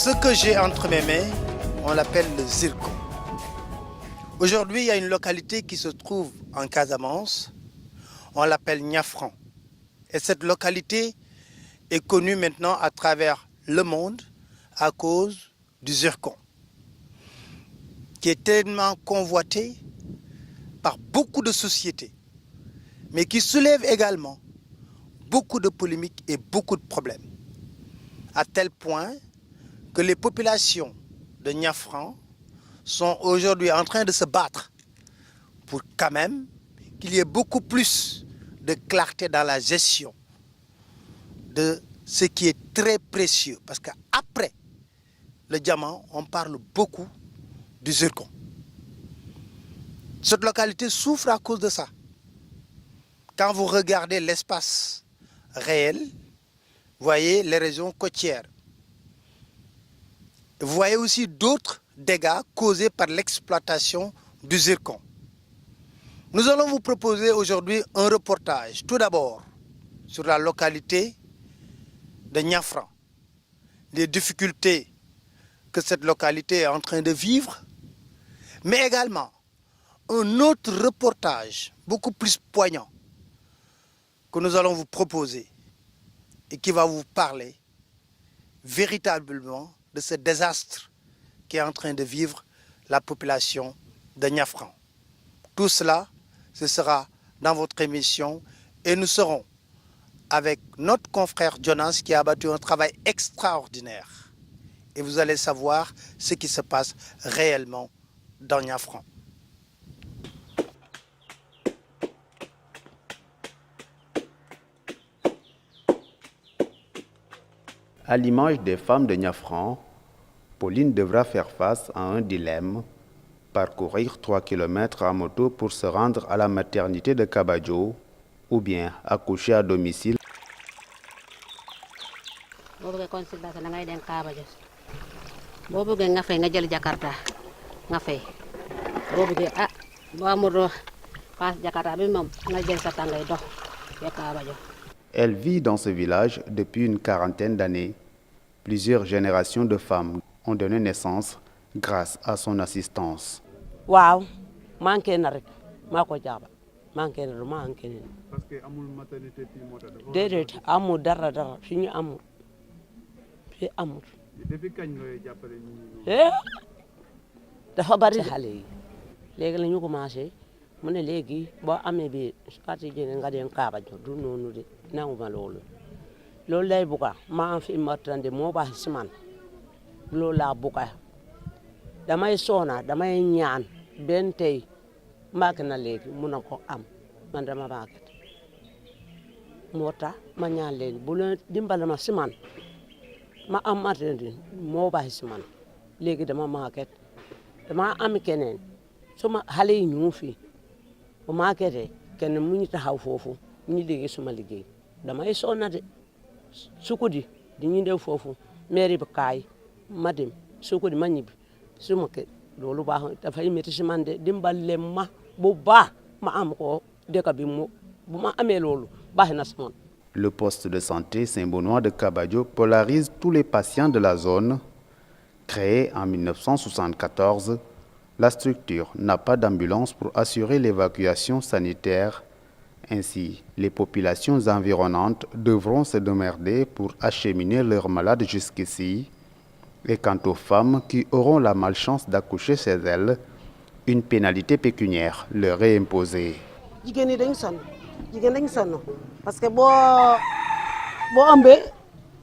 Ce que j'ai entre mes mains, on l'appelle le zircon. Aujourd'hui, il y a une localité qui se trouve en Casamance, on l'appelle Niafran. Et cette localité est connue maintenant à travers le monde à cause du zircon, qui est tellement convoité par beaucoup de sociétés, mais qui soulève également beaucoup de polémiques et beaucoup de problèmes, à tel point que les populations de Niafran sont aujourd'hui en train de se battre pour quand même qu'il y ait beaucoup plus de clarté dans la gestion de ce qui est très précieux. Parce qu'après le diamant, on parle beaucoup du zircon. Cette localité souffre à cause de ça. Quand vous regardez l'espace réel, vous voyez les régions côtières. Vous voyez aussi d'autres dégâts causés par l'exploitation du zircon. Nous allons vous proposer aujourd'hui un reportage, tout d'abord sur la localité de Niafran, les difficultés que cette localité est en train de vivre, mais également un autre reportage beaucoup plus poignant que nous allons vous proposer et qui va vous parler véritablement de ce désastre qui est en train de vivre la population de Niafran. Tout cela, ce sera dans votre émission et nous serons avec notre confrère Jonas qui a abattu un travail extraordinaire. Et vous allez savoir ce qui se passe réellement dans Niafran. À l'image des femmes de Niafran, Pauline devra faire face à un dilemme: parcourir 3 km à moto pour se rendre à la maternité de Kabadjo ou bien accoucher à domicile. Elle vit dans ce village depuis une quarantaine d'années. Plusieurs générations de femmes ont donné naissance grâce à son assistance. Wow, manqué na rek mako jaba manqué na manqué na parce que amul maternité fi mota dafa dedet amul dara fi ñu amul fi amul depuis kañ ngoy jappalé ñi dafa bari xalé yi légui lañu commencé mu ne légui bo amé bi parti jëne nga den kaaba jo du nonu de nanguma lolu lolu lay buka ma am fi maternité mo ba ci man lolu la buka damay sona damay ñaan ben tay mak na legi mun ko am man dama bakat mota ma ñaan leen bu le dimbal ma ci man ma am maternité mo ba ci man legi dama maket dama am keneen suma xale yi ñu fi bu makete kenn mu ñu taxaw fofu ñu liggéey suma liggéey damay sona de sukudi di ñu def fofu mairie bi kay ma dem sukudi ma ñibi suma ke lolu baax dafay métti si man de dimbale ma bu baax ma am ko dëkk bi mu bu ma amee lolu baax na si man. Le poste de santé Saint-Benoît de Kabadjo polarise tous les patients de la zone. Créée en 1974, la structure n'a pas d'ambulance pour assurer l'évacuation sanitaire. Ainsi, les populations environnantes devront se démerder pour acheminer leurs malades jusqu'ici. Et quant aux femmes qui auront la malchance d'accoucher chez elles, une pénalité pécuniaire leur est imposée. Jigéen yi dañu sonn parce que boo ëmbee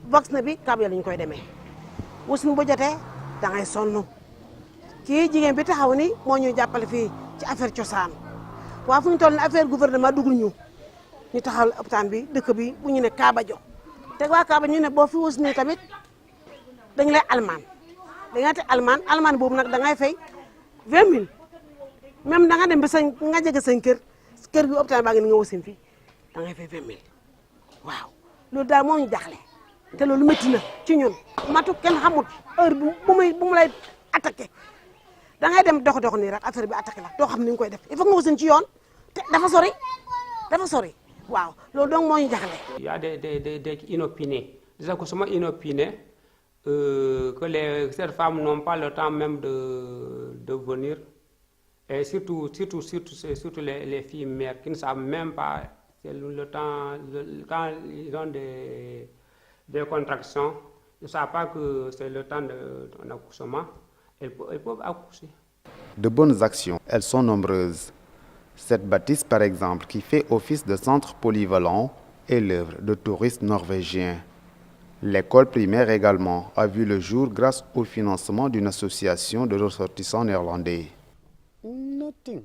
box na bi kab ya lañ koy demee wasin bu jotee da ngay sonn kii jigéen bi taxaw ni moo ñuy jàppale fii ci affaire cosaan waaw fu ñu toll ni affaire gouvernement dugul ñu taxawal hôpital bi dëkk bi bu ñu ne Kabadjo te waa Kabadjo ñu ne boo fi wasinee tamit dañ lay almaan da nga te almaan boobu nag da ngay fay 20 000 même da nga dem ba sa nga jege sa kër gi hôpital baa ngi ni nga wasin fii da ngay fay 20 000 waaw loolu daal moo ñu jaxle te loolu métti na ci ñun matu kenn xamut heure bu mu lay attaqué da ngay dem dox nii rek affaire bi attaqué la doo xam ni nga koy def il faut nga wasin ci yoon te dafa sori waaw loolu donc moo ñu jaxle. Il y a des inopinés. Déjà que sama inopiné ces femmes n'ont pas le temps même de venir. Et surtout les filles mères qui ne savent même pas, c'est le temps, quand ils ont des contractions, ils ne savent pas que c'est le temps d'un accouchement, elles peuvent accoucher. De bonnes actions, elles sont nombreuses. Cette bâtisse, par exemple, qui fait office de centre polyvalent, est l'œuvre de touristes norvégiens. L'école primaire également a vu le jour grâce au financement d'une association de ressortissants néerlandais. Nothing.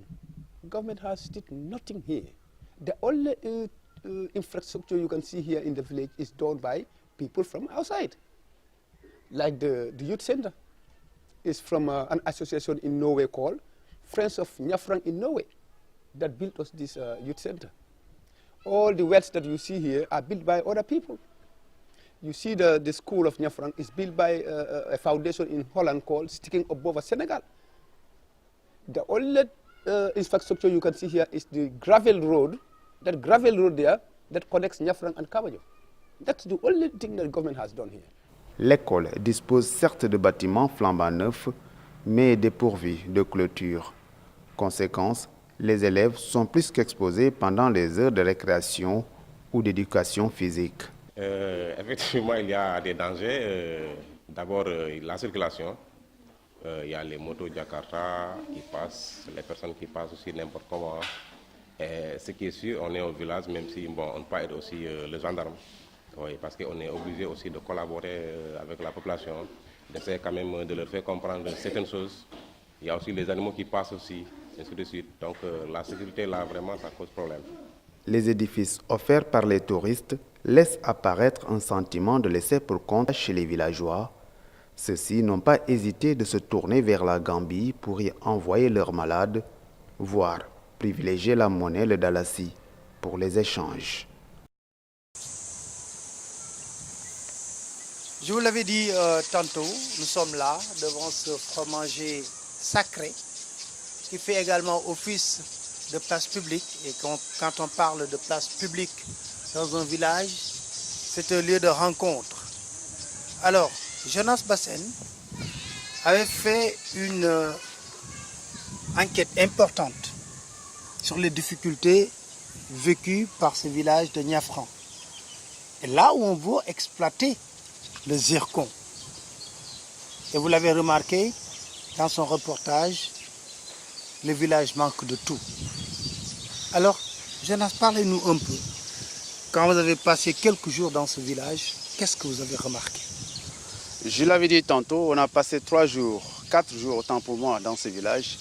Government has did nothing here. The only infrastructure you can see here in the village is done by people from outside. Like the youth center is from an association in Norway called Friends of Njafrang in Norway that built us this youth center. All the wells that you see here are built by other people. You see the school of Njafrang is built by a foundation in Holland called Sticking Above Senegal. The only infrastructure you can see here is the gravel road, that gravel road there that connects Njafrang and Kabajo. That's the only thing that the government has done here. L'école dispose certes de bâtiments flambant neufs, mais dépourvus de clôture. Conséquence, les élèves sont plus qu'exposés pendant les heures de récréation ou d'éducation physique. Effectivement, il y a des dangers. D'abord, la circulation. Il y a les motos Jakarta qui passent, les personnes qui passent aussi n'importe comment. Et ce qui est sûr, on est au village, même si on ne peut pas être aussi le gendarme. Oui, parce qu'on est obligé aussi de collaborer avec la population, d'essayer quand même de leur faire comprendre certaines choses. Il y a aussi les animaux qui passent aussi, ainsi de suite. Donc la sécurité, là, vraiment, ça cause problème. Les édifices offerts par les touristes laissent apparaître un sentiment de laisser pour compte chez les villageois. Ceux-ci n'ont pas hésité de se tourner vers la Gambie pour y envoyer leurs malades, voire privilégier la monnaie, le dalasi, pour les échanges. Je vous l'avais dit tantôt, nous sommes là devant ce fromager sacré qui fait également office de place publique. Et quand on parle de place publique dans un village, c'est un lieu de rencontre. Alors, Jonas Bassen avait fait une enquête importante sur les difficultés vécues par ce village de Njafrang. Et là où on veut exploiter le zircon. Et vous l'avez remarqué, dans son reportage, le village manque de tout. Alors, Jonas, parlez-nous un peu. Quand vous avez passé quelques jours dans ce village, qu'est-ce que vous avez remarqué? Je l'avais dit tantôt, on a passé 3 jours, 4 jours autant pour moi dans ce village,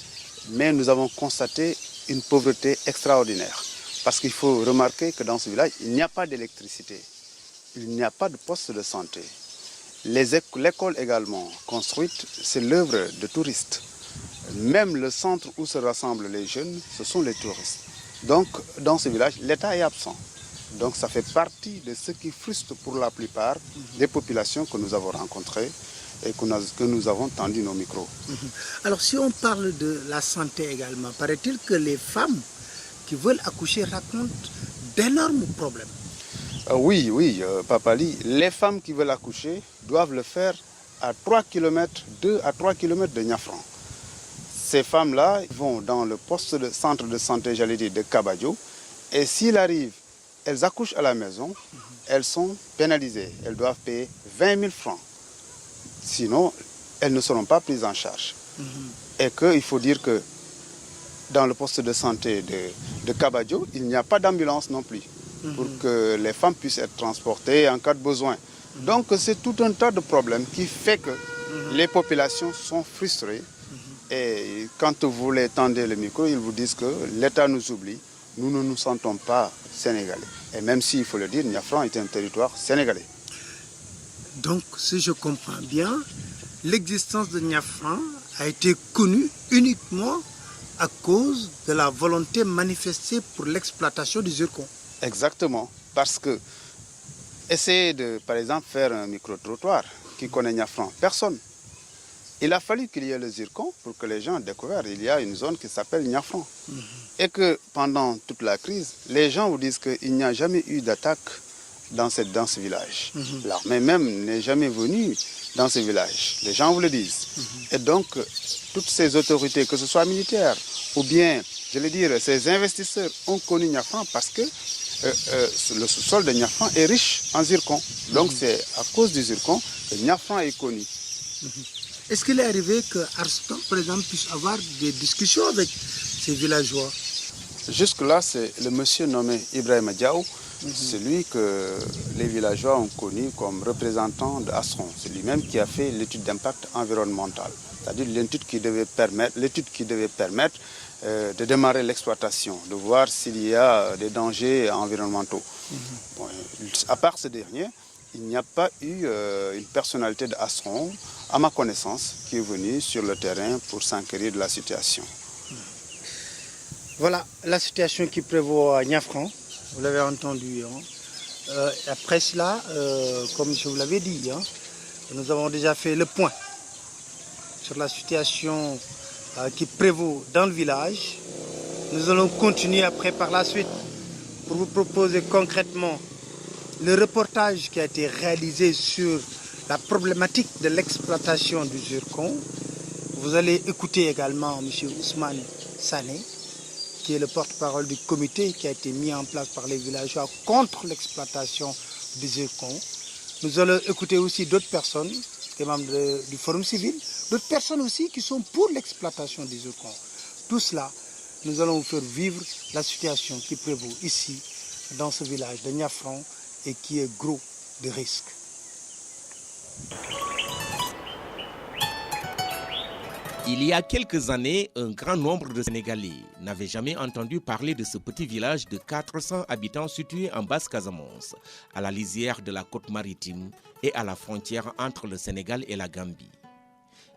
mais nous avons constaté une pauvreté extraordinaire. Parce qu'il faut remarquer que dans ce village, il n'y a pas d'électricité, il n'y a pas de poste de santé. L'école également construite, c'est l'œuvre de touristes. Même le centre où se rassemblent les jeunes, ce sont les touristes. Donc, dans ce village, l'État est absent. Donc, ça fait partie de ce qui frustre pour la plupart des populations que nous avons rencontrées et que nous avons tendu nos micros. Alors, si on parle de la santé également, paraît-il que les femmes qui veulent accoucher racontent d'énormes problèmes? Oui, Papali, les femmes qui veulent accoucher doivent le faire à 2 à 3 km de Njafrang. Ces femmes-là vont dans le poste de centre de santé, j'allais dire, de Kabajo, et s'il arrive, elles accouchent à la maison, elles sont pénalisées. Elles doivent payer 20 000 francs. Sinon, elles ne seront pas prises en charge. Et qu'il faut dire que dans le poste de santé de Kabajo, il n'y a pas d'ambulance non plus pour que les femmes puissent être transportées en cas de besoin. Donc c'est tout un tas de problèmes qui fait que les populations sont frustrées. Et quand vous les tendez le micro, ils vous disent que l'État nous oublie. Nous ne nous sentons pas sénégalais. Et même s'il faut le dire, Njafrang est un territoire sénégalais. Donc, si je comprends bien, l'existence de Njafrang a été connue uniquement à cause de la volonté manifestée pour l'exploitation du zircon. Exactement. Parce que essayer de, par exemple, faire un micro-trottoir qui connaît Njafrang, personne. Il a fallu qu'il y ait le zircon pour que les gens découvrent. Il y a une zone qui s'appelle Njafrang. Et que pendant toute la crise, les gens vous disent qu'il n'y a jamais eu d'attaque dans ce village. L'armée même n'est jamais venue dans ce village. Les gens vous le disent. Et donc, toutes ces autorités, que ce soit militaires ou bien, je veux dire, ces investisseurs ont connu Niafran parce que le sous-sol de Niafran est riche en zircon. Donc, c'est à cause du zircon que Niafran est connu. Est-ce qu'il est arrivé que Arston, par exemple, puisse avoir des discussions avec ces villageois? Jusque-là, c'est le monsieur nommé Ibrahim Diaw, c'est lui que les villageois ont connu comme représentant d'Astron. C'est lui-même qui a fait l'étude d'impact environnemental, c'est-à-dire l'étude qui devait permettre de démarrer l'exploitation, de voir s'il y a des dangers environnementaux. Bon, à part ce dernier, il n'y a pas eu une personnalité d'Astron, à ma connaissance, qui est venue sur le terrain pour s'enquérir de la situation. Voilà la situation qui prévaut à Niafran, vous l'avez entendu. Hein. Après cela, comme je vous l'avais dit, hein, nous avons déjà fait le point sur la situation qui prévaut dans le village. Nous allons continuer après par la suite pour vous proposer concrètement le reportage qui a été réalisé sur la problématique de l'exploitation du zircon. Vous allez écouter également M. Ousmane Sané, qui est le porte-parole du comité qui a été mis en place par les villageois contre l'exploitation du zircon. Nous allons écouter aussi d'autres personnes, des membres du Forum civil, d'autres personnes aussi qui sont pour l'exploitation du zircon. Tout cela, nous allons vous faire vivre la situation qui prévaut ici, dans ce village de Niafran, et qui est gros de risques. Il y a quelques années, un grand nombre de Sénégalais n'avaient jamais entendu parler de ce petit village de 400 habitants situé en Basse-Casamance, à la lisière de la côte maritime et à la frontière entre le Sénégal et la Gambie.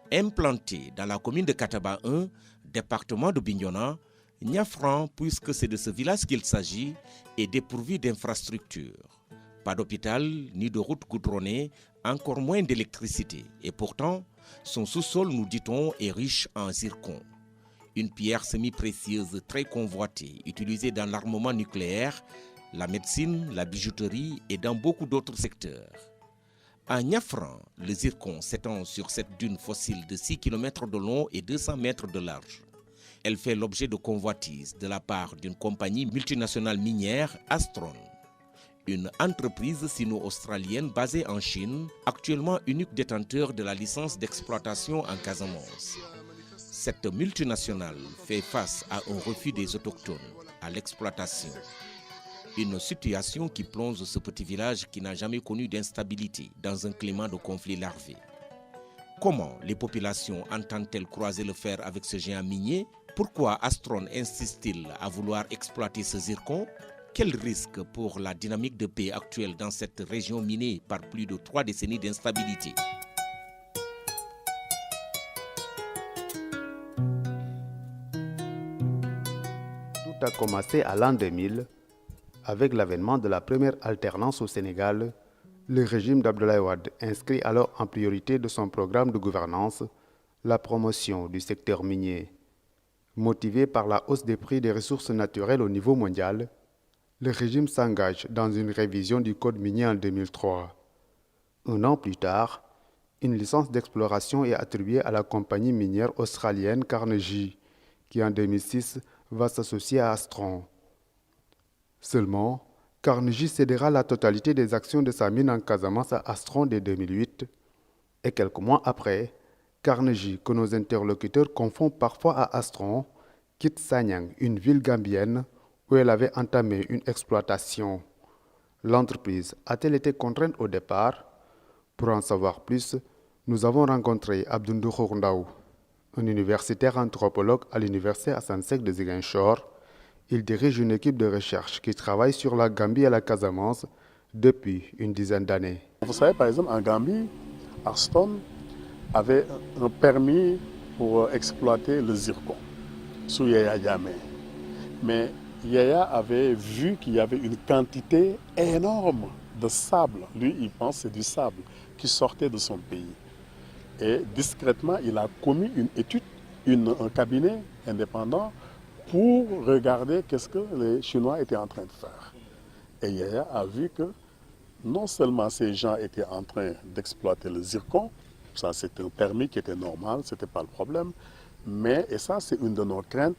Implanté dans la commune de Kataba 1, département de Bignona, Niafran, puisque c'est de ce village qu'il s'agit, est dépourvu d'infrastructures. Pas d'hôpital, ni de route goudronnée, encore moins d'électricité. Et pourtant, son sous-sol, nous dit-on, est riche en zircon. Une pierre semi-précieuse très convoitée, utilisée dans l'armement nucléaire, la médecine, la bijouterie et dans beaucoup d'autres secteurs. À Niafran, le zircon s'étend sur cette dune fossile de 6 km de long et 200 mètres de large. Elle fait l'objet de convoitises de la part d'une compagnie multinationale minière, Astron. Une entreprise sino-australienne basée en Chine, actuellement unique détenteur de la licence d'exploitation en Casamance. Cette multinationale fait face à un refus des autochtones à l'exploitation. Une situation qui plonge ce petit village qui n'a jamais connu d'instabilité dans un climat de conflit larvé. Comment les populations entendent-elles croiser le fer avec ce géant minier? Pourquoi Astron insiste-t-il à vouloir exploiter ce zircon? Quel risque pour la dynamique de paix actuelle dans cette région minée par plus de 3 décennies d'instabilité? Tout a commencé à l'an 2000 avec l'avènement de la première alternance au Sénégal. Le régime d'Abdoulaye Wade inscrit alors en priorité de son programme de gouvernance la promotion du secteur minier. Motivé par la hausse des prix des ressources naturelles au niveau mondial, le régime s'engage dans une révision du code minier en 2003. Un an plus tard, une licence d'exploration est attribuée à la compagnie minière australienne Carnegie, qui en 2006 va s'associer à Astron. Seulement, Carnegie cédera la totalité des actions de sa mine en Casamance à Astron dès 2008, et quelques mois après, Carnegie, que nos interlocuteurs confondent parfois à Astron, quitte Sanyang, une ville gambienne, où elle avait entamé une exploitation. L'entreprise a-t-elle été contrainte au départ? Pour en savoir plus, nous avons rencontré Abdoundou Khourndaou, un universitaire anthropologue à l'université Hassan Sek de Ziguinchor. Il dirige une équipe de recherche qui travaille sur la Gambie et la Casamance depuis une dizaine d'années. Vous savez, par exemple, en Gambie, Astron avait un permis pour exploiter le zircon sous Yaya Jammeh. Mais Yaya avait vu qu'il y avait une quantité énorme de sable. Lui, il pense que c'est du sable qui sortait de son pays. Et discrètement, il a commis une étude, un cabinet indépendant pour regarder qu'est-ce que les Chinois étaient en train de faire. Et Yaya a vu que non seulement ces gens étaient en train d'exploiter le zircon, ça c'est un permis qui était normal, ce n'était pas le problème, mais, et ça c'est une de nos craintes,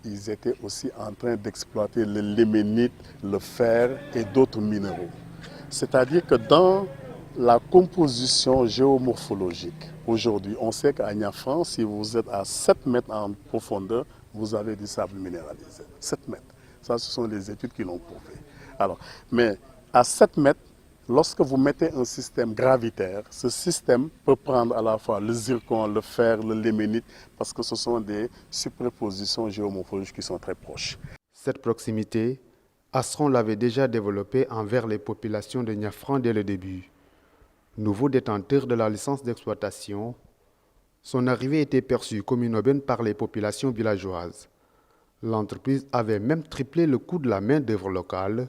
ils étaient aussi en train d'exploiter le limonite, le fer et d'autres minéraux. C'est-à-dire que dans la composition géomorphologique, aujourd'hui, on sait qu'à Niafran, si vous êtes à 7 mètres en profondeur, vous avez du sable minéralisé. 7 mètres. Ça, ce sont les études qui l'ont prouvé. Alors, mais à 7 mètres, lorsque vous mettez un système gravitaire, ce système peut prendre à la fois le zircon, le fer, le limonite, parce que ce sont des superpositions géomorphologiques qui sont très proches. Cette proximité, Astron l'avait déjà développée envers les populations de Niafran dès le début. Nouveau détenteur de la licence d'exploitation, son arrivée était perçue comme une aubaine par les populations villageoises. L'entreprise avait même triplé le coût de la main-d'œuvre locale,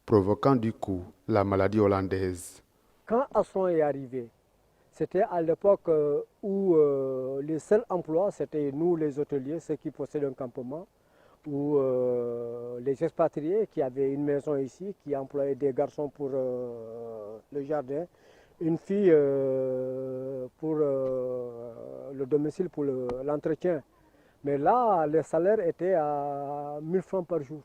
provoquant du coup la maladie hollandaise. Quand Astron est arrivé, c'était à l'époque où les seuls emplois, c'était nous les hôteliers, ceux qui possèdent un campement, ou les expatriés qui avaient une maison ici, qui employaient des garçons pour le jardin, une fille pour le domicile, pour l'entretien. Mais là, les salaires étaient à 1000 francs par jour.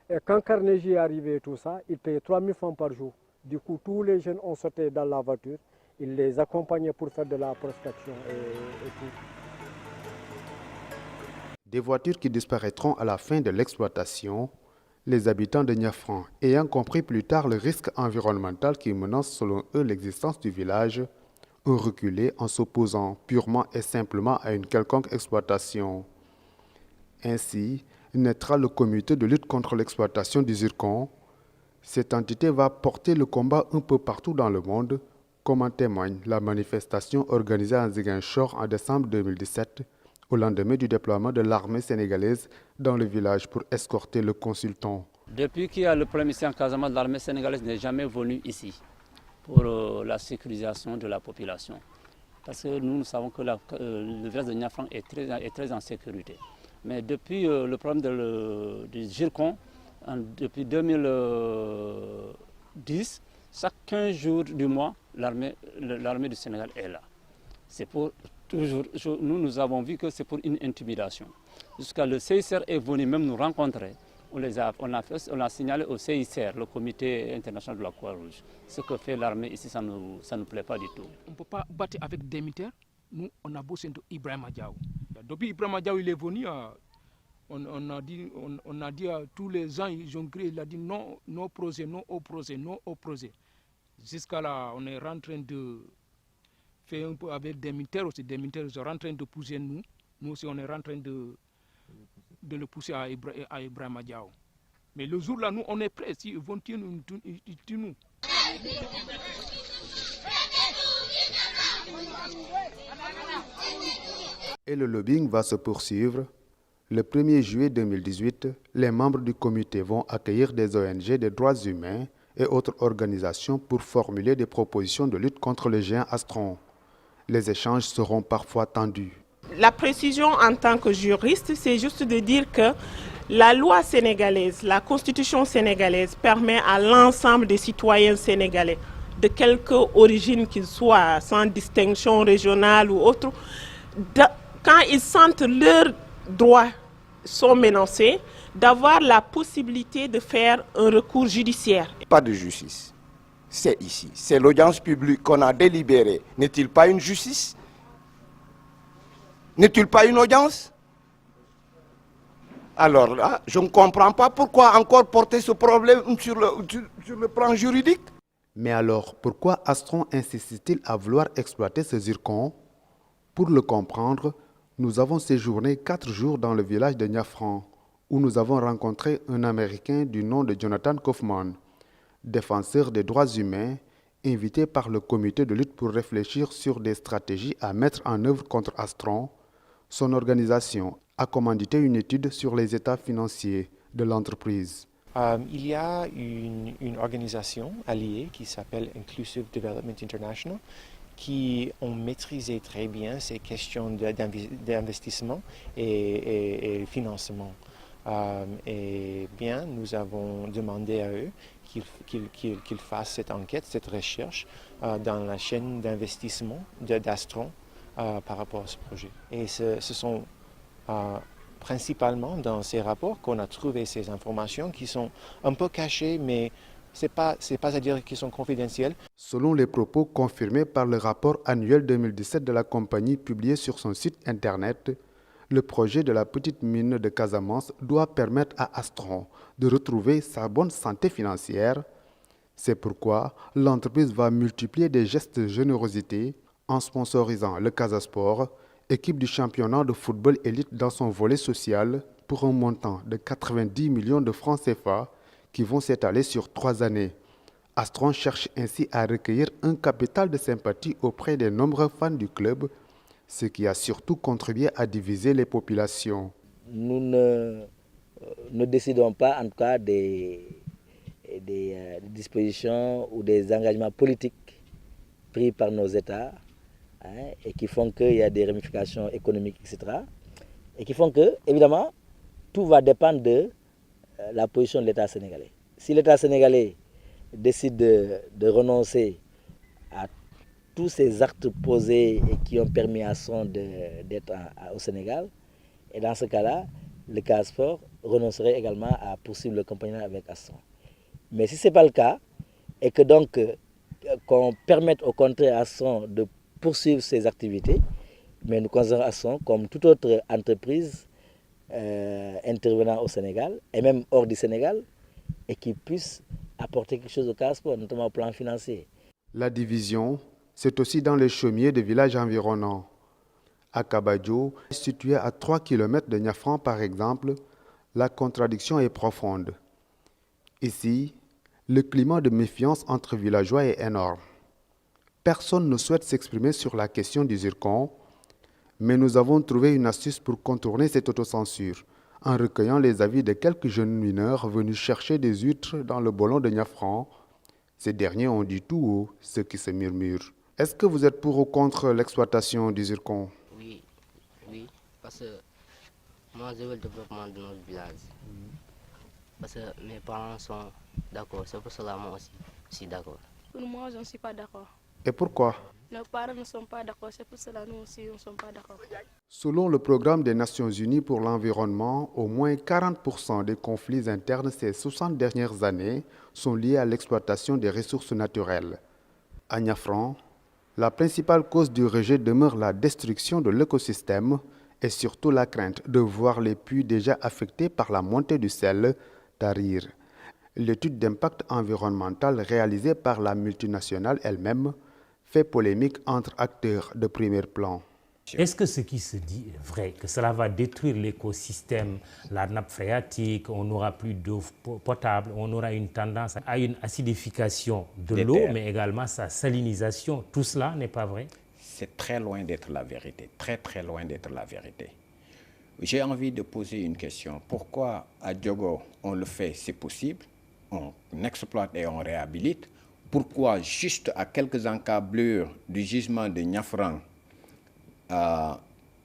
Et quand Carnegie est arrivé et tout ça, il payait 3000 francs par jour. Du coup, tous les jeunes ont sauté dans la voiture, il les accompagnait pour faire de la prospection et tout. Des voitures qui disparaîtront à la fin de l'exploitation, les habitants de Niafran, ayant compris plus tard le risque environnemental qui menace selon eux l'existence du village, ont reculé en s'opposant purement et simplement à une quelconque exploitation. Ainsi naîtra le comité de lutte contre l'exploitation du zircon. Cette entité va porter le combat un peu partout dans le monde, comme en témoigne la manifestation organisée à Ziguinchor en décembre 2017, au lendemain du déploiement de l'armée sénégalaise dans le village pour escorter le consultant. Depuis qu'il y a le problème ici en Casamance, l'armée sénégalaise n'est jamais venue ici pour la sécurisation de la population. Parce que nous savons que le village de Niafran est très en sécurité. Mais depuis le problème du zircon, depuis 2010, chaque 15 jours du mois, l'armée du Sénégal est là. C'est pour toujours, nous avons vu que c'est pour une intimidation. Jusqu'à le CICR est venu même nous rencontrer. On a signalé au CICR, le comité international de la Croix-Rouge. Ce que fait l'armée ici, ça ne nous plaît pas du tout. On ne peut pas battre avec des militaires. Nous, on a bossé de Ibrahima Diaw. Depuis Ibrahima Diaw, il est venu, on a dit à tous les gens, ils ont crié, il a dit non, non projet, non au projet, non au projet. Jusqu'à là, on est en train de faire un peu avec des militaires aussi. Des militaires sont en train de pousser nous. Nous aussi, on est en train de le pousser à Ibrahima Diaw. Mais le jour là, nous, on est prêts. S'ils vont tuer nous, ils tuent nous. Et le lobbying va se poursuivre. Le 1er juillet 2018, les membres du comité vont accueillir des ONG des droits humains et autres organisations pour formuler des propositions de lutte contre le géant Astron. Les échanges seront parfois tendus. La précision en tant que juriste, c'est juste de dire que la loi sénégalaise, la constitution sénégalaise permet à l'ensemble des citoyens sénégalais, de quelque origine qu'ils soient, sans distinction régionale ou autre, quand ils sentent leurs droits sont menacés, d'avoir la possibilité de faire un recours judiciaire. Pas de justice, c'est ici. C'est l'audience publique qu'on a délibérée. N'est-il pas une justice? N'est-il pas une audience? Alors là, je ne comprends pas pourquoi encore porter ce problème sur le plan juridique. Mais alors, pourquoi Astron insiste-t-il à vouloir exploiter ce zircon? Pour le comprendre, nous avons séjourné 4 jours dans le village de Niafran, où nous avons rencontré un Américain du nom de Jonathan Kaufman, défenseur des droits humains, invité par le comité de lutte pour réfléchir sur des stratégies à mettre en œuvre contre Astron. Son organisation a commandité une étude sur les états financiers de l'entreprise. Il y a une organisation alliée qui s'appelle Inclusive Development International qui ont maîtrisé très bien ces questions d'investissement et financement. Et bien, nous avons demandé à eux qu'ils fassent cette enquête, cette recherche dans la chaîne d'investissement d'Astron par rapport à ce projet. Et ce sont principalement dans ces rapports qu'on a trouvé ces informations qui sont un peu cachées, mais ce n'est pas à dire qu'ils sont confidentiels. Selon les propos confirmés par le rapport annuel 2017 de la compagnie publié sur son site internet, le projet de la petite mine de Casamance doit permettre à Astron de retrouver sa bonne santé financière. C'est pourquoi l'entreprise va multiplier des gestes de générosité en sponsorisant le Casasport, équipe du championnat de football élite dans son volet social, pour un montant de 90 millions de francs CFA qui vont s'étaler sur 3 années. Astron cherche ainsi à recueillir un capital de sympathie auprès des nombreux fans du club, ce qui a surtout contribué à diviser les populations. Nous ne décidons pas en tout cas des dispositions ou des engagements politiques pris par nos États et qui font qu'il y a des ramifications économiques, etc. Et qui font que, évidemment, tout va dépendre de la position de l'État sénégalais. Si l'État sénégalais décide de renoncer à tous ces actes posés et qui ont permis à Astron d'être au Sénégal, et dans ce cas-là, le Casasport renoncerait également à poursuivre le compagnonnage avec Astron. Mais si ce n'est pas le cas, et que donc qu'on permette au contraire à Astron de poursuivre ses activités, mais nous considérons Astron comme toute autre entreprise intervenant au Sénégal, et même hors du Sénégal, et qui puisse apporter quelque chose au Casasport, notamment au plan financier. La division, c'est aussi dans les chaumiers des villages environnants. À Kabadjo, situé à 3 km de Niafran par exemple, la contradiction est profonde. Ici, le climat de méfiance entre villageois est énorme. Personne ne souhaite s'exprimer sur la question du zircon, mais nous avons trouvé une astuce pour contourner cette autocensure, en recueillant les avis de quelques jeunes mineurs venus chercher des huîtres dans le bolon de Niafran. Ces derniers ont dit tout haut ce qui se murmure. Est-ce que vous êtes pour ou contre l'exploitation du zircon? Oui, parce que moi je veux le développement de notre village. Parce que mes parents sont d'accord, c'est pour cela moi aussi je suis d'accord. Pour moi, je ne suis pas d'accord. Et pourquoi? Nos parents ne sont pas d'accord, c'est pour cela nous aussi nous ne sommes pas d'accord. Selon le programme des Nations Unies pour l'environnement, au moins 40% des conflits internes ces 60 dernières années sont liés à l'exploitation des ressources naturelles. À Niafran, la principale cause du rejet demeure la destruction de l'écosystème et surtout la crainte de voir les puits déjà affectés par la montée du sel tarir. L'étude d'impact environnemental réalisée par la multinationale elle-même fait polémique entre acteurs de premier plan. Est-ce que ce qui se dit est vrai, que cela va détruire l'écosystème, la nappe phréatique, on n'aura plus d'eau potable, on aura une tendance à une acidification de l'eau, mais également sa salinisation? Tout cela n'est pas vrai? C'est très loin d'être la vérité, très très loin d'être la vérité. J'ai envie de poser une question. Pourquoi à Diogo on le fait, c'est possible, on exploite et on réhabilite? Pourquoi juste à quelques encablures du gisement de Niafran,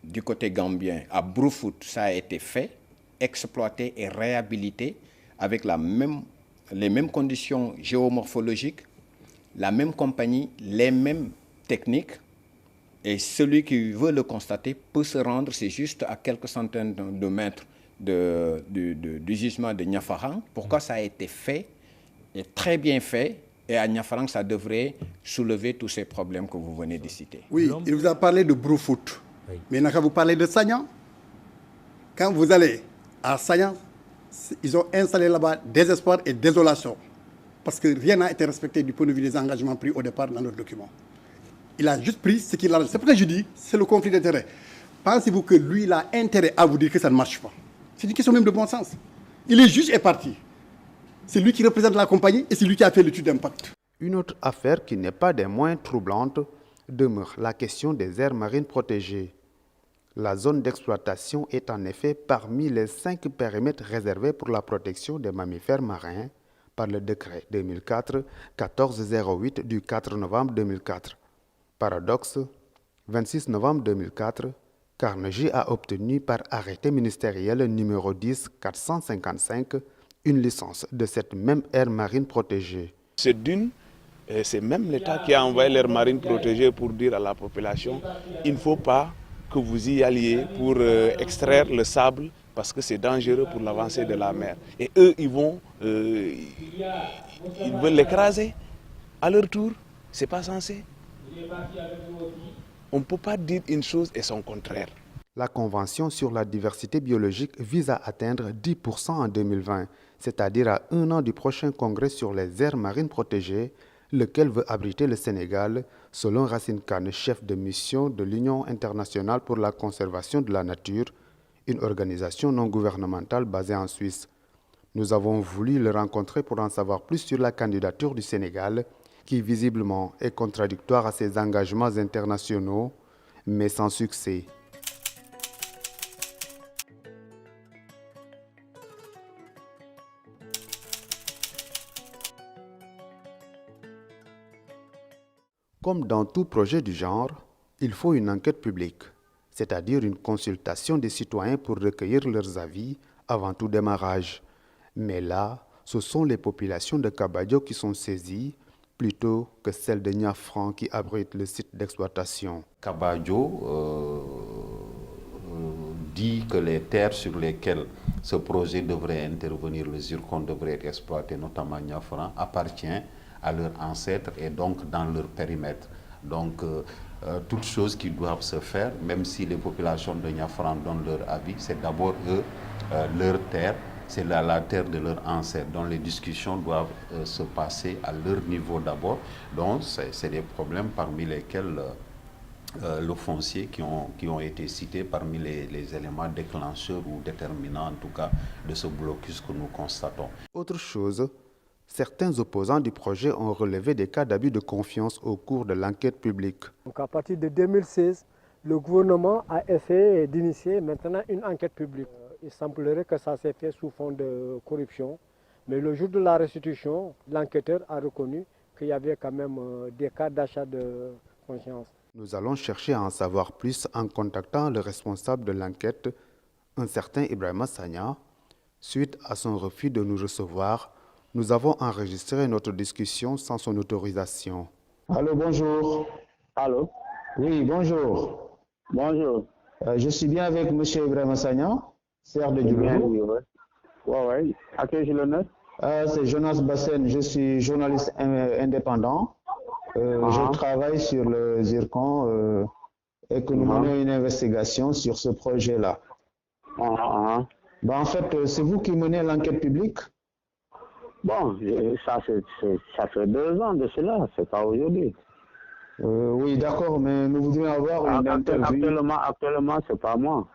du côté gambien, à Brufut, ça a été fait, exploité et réhabilité avec les mêmes conditions géomorphologiques, la même compagnie, les mêmes techniques, et celui qui veut le constater peut se rendre, c'est juste à quelques centaines de mètres du gisement de Niafran. Pourquoi ça a été fait, et très bien fait, et à Niafran, ça devrait soulever tous ces problèmes que vous venez de citer. Oui, il vous a parlé de Brufut. Oui. Mais quand vous parlez de Sagnan, quand vous allez à Sagnan, ils ont installé là-bas désespoir et désolation. Parce que rien n'a été respecté du point de vue des engagements pris au départ dans notre document. Il a juste pris ce qu'il a. C'est pour ça que je dis, c'est le conflit d'intérêts. Pensez-vous que lui, il a intérêt à vous dire que ça ne marche pas? C'est une question même de bon sens. Il est juge et parti. C'est lui qui représente la compagnie et c'est lui qui a fait l'étude d'impact. Une autre affaire qui n'est pas des moins troublantes demeure la question des aires marines protégées. La zone d'exploitation est en effet parmi les 5 périmètres réservés pour la protection des mammifères marins par le décret 2004-1408 du 4 novembre 2004. Paradoxe, 26 novembre 2004, Carnegie a obtenu par arrêté ministériel numéro 10-455 une licence de cette même aire marine protégée. C'est même l'État qui a envoyé l'aire marine protégée pour dire à la population il ne faut pas que vous y alliez pour extraire le sable parce que c'est dangereux pour l'avancée de la mer. Et eux, ils veulent l'écraser à leur tour. C'est pas censé. On ne peut pas dire une chose et son contraire. La Convention sur la diversité biologique vise à atteindre 10% en 2020, c'est-à-dire à 1 an du prochain congrès sur les aires marines protégées, lequel veut abriter le Sénégal, selon Racine Kane, chef de mission de l'Union internationale pour la conservation de la nature, une organisation non gouvernementale basée en Suisse. Nous avons voulu le rencontrer pour en savoir plus sur la candidature du Sénégal, qui visiblement est contradictoire à ses engagements internationaux, mais sans succès. Comme dans tout projet du genre, il faut une enquête publique, c'est-à-dire une consultation des citoyens pour recueillir leurs avis avant tout démarrage. Mais là, ce sont les populations de Kabadio qui sont saisies, plutôt que celles de Niafran qui abrite le site d'exploitation. Kabadio dit que les terres sur lesquelles ce projet devrait intervenir, le zircon devrait être exploité, notamment Niafran, appartient à leurs ancêtres et donc dans leur périmètre. Donc, toutes choses qui doivent se faire, même si les populations de Niafran donnent leur avis, c'est d'abord eux, leur terre, c'est la terre de leurs ancêtres, dont les discussions doivent se passer à leur niveau d'abord. Donc, c'est des problèmes parmi lesquels le foncier qui ont été cités parmi les éléments déclencheurs ou déterminants, en tout cas, de ce blocus que nous constatons. Autre chose, certains opposants du projet ont relevé des cas d'abus de confiance au cours de l'enquête publique. Donc à partir de 2016, le gouvernement a essayé d'initier maintenant une enquête publique. Il semblerait que ça s'est fait sous fond de corruption, mais le jour de la restitution, l'enquêteur a reconnu qu'il y avait quand même des cas d'achat de conscience. Nous allons chercher à en savoir plus en contactant le responsable de l'enquête, un certain Ibrahima Sagna. Suite à son refus de nous recevoir, nous avons enregistré notre discussion sans son autorisation. Allô, bonjour. Allô? Oui, bonjour. Bonjour. Je suis bien avec M. Ibrahima Sagna, CR de Djouloulou. Oui. À qui j'ai l'honneur? C'est Jonas Bassen, je suis journaliste indépendant. Je travaille sur le zircon et que nous menons une investigation sur ce projet-là. En fait, c'est vous qui menez l'enquête publique? Bon, ça fait 2 ans de cela, c'est pas aujourd'hui. Oui, d'accord, mais nous voudrions avoir une interview. Actuellement, c'est pas moi.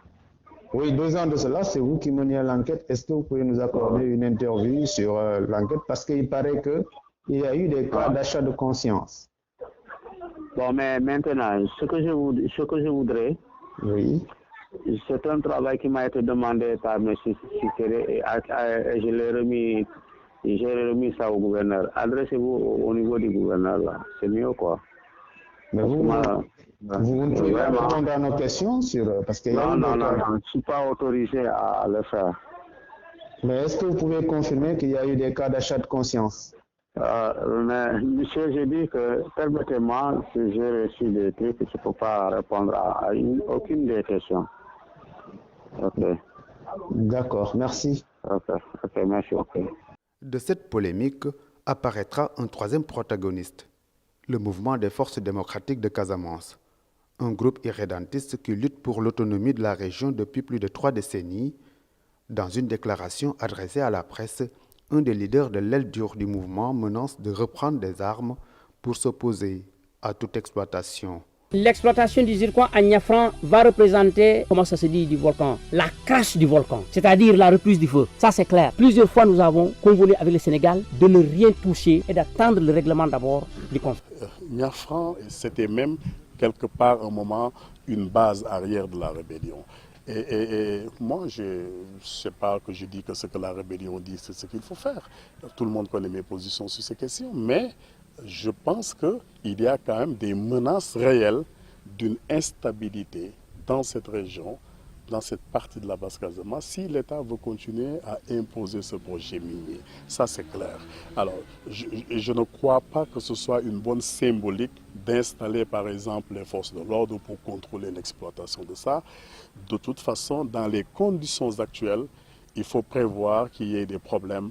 Oui, 2 ans de cela, c'est vous qui menez l'enquête. Est-ce que vous pouvez nous accorder une interview sur l'enquête? Parce qu'il paraît qu'il y a eu des cas d'achat de conscience. Bon, mais maintenant, ce que je voudrais, oui, c'est un travail qui m'a été demandé par M. Sikere et je l'ai remis. J'ai remis ça au gouverneur. Adressez-vous au niveau du gouverneur, là. C'est mieux, quoi. Mais vous ne pouvez pas répondre à nos questions parce qu'il y a non, je ne suis pas autorisé à le faire. Mais est-ce que vous pouvez confirmer qu'il y a eu des cas d'achat de conscience? Mais, monsieur, j'ai dit que, permettez-moi, que j'ai reçu des trucs, je ne peux pas répondre à aucune des questions. Ok. D'accord, merci. Ok, merci, ok. De cette polémique apparaîtra un troisième protagoniste, le mouvement des forces démocratiques de Casamance, un groupe irrédentiste qui lutte pour l'autonomie de la région depuis plus de 3 décennies. Dans une déclaration adressée à la presse, un des leaders de l'aile dure du mouvement menace de reprendre des armes pour s'opposer à toute exploitation. L'exploitation du zircon à Niafran va représenter, comment ça se dit, du volcan, la crache du volcan, c'est-à-dire la reprise du feu. Ça c'est clair. Plusieurs fois nous avons convenu avec le Sénégal de ne rien toucher et d'attendre le règlement d'abord du conflit. Niafran, c'était même quelque part un moment une base arrière de la rébellion. Et moi, c'est pas que je dis que ce que la rébellion dit, c'est ce qu'il faut faire. Tout le monde connaît mes positions sur ces questions, mais je pense qu'il y a quand même des menaces réelles d'une instabilité dans cette région, dans cette partie de la Basse-Casamance, si l'État veut continuer à imposer ce projet minier. Ça, c'est clair. Alors, je ne crois pas que ce soit une bonne symbolique d'installer, par exemple, les forces de l'ordre pour contrôler l'exploitation de ça. De toute façon, dans les conditions actuelles, il faut prévoir qu'il y ait des problèmes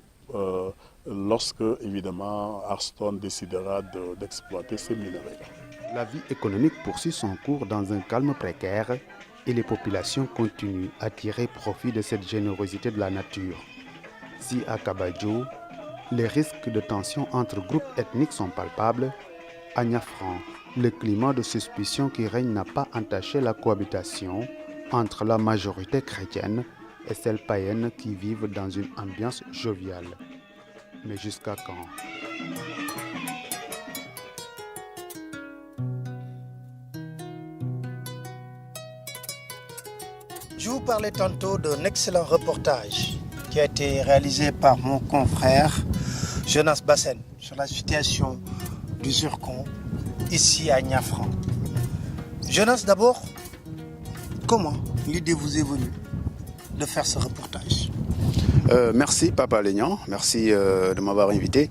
lorsque, évidemment, Arston décidera d'exploiter ces minerais. La vie économique poursuit son cours dans un calme précaire et les populations continuent à tirer profit de cette générosité de la nature. Si à Kabadjo, les risques de tension entre groupes ethniques sont palpables, à Niafran, le climat de suspicion qui règne n'a pas entaché la cohabitation entre la majorité chrétienne et celles païennes qui vivent dans une ambiance joviale. Mais jusqu'à quand ? Je vous parlais tantôt d'un excellent reportage qui a été réalisé par mon confrère Jonas Bassène sur la situation du zircon ici à Niafran. Jonas, d'abord, comment l'idée vous est venue de faire ce reportage? Merci Papa Lénian, merci de m'avoir invité.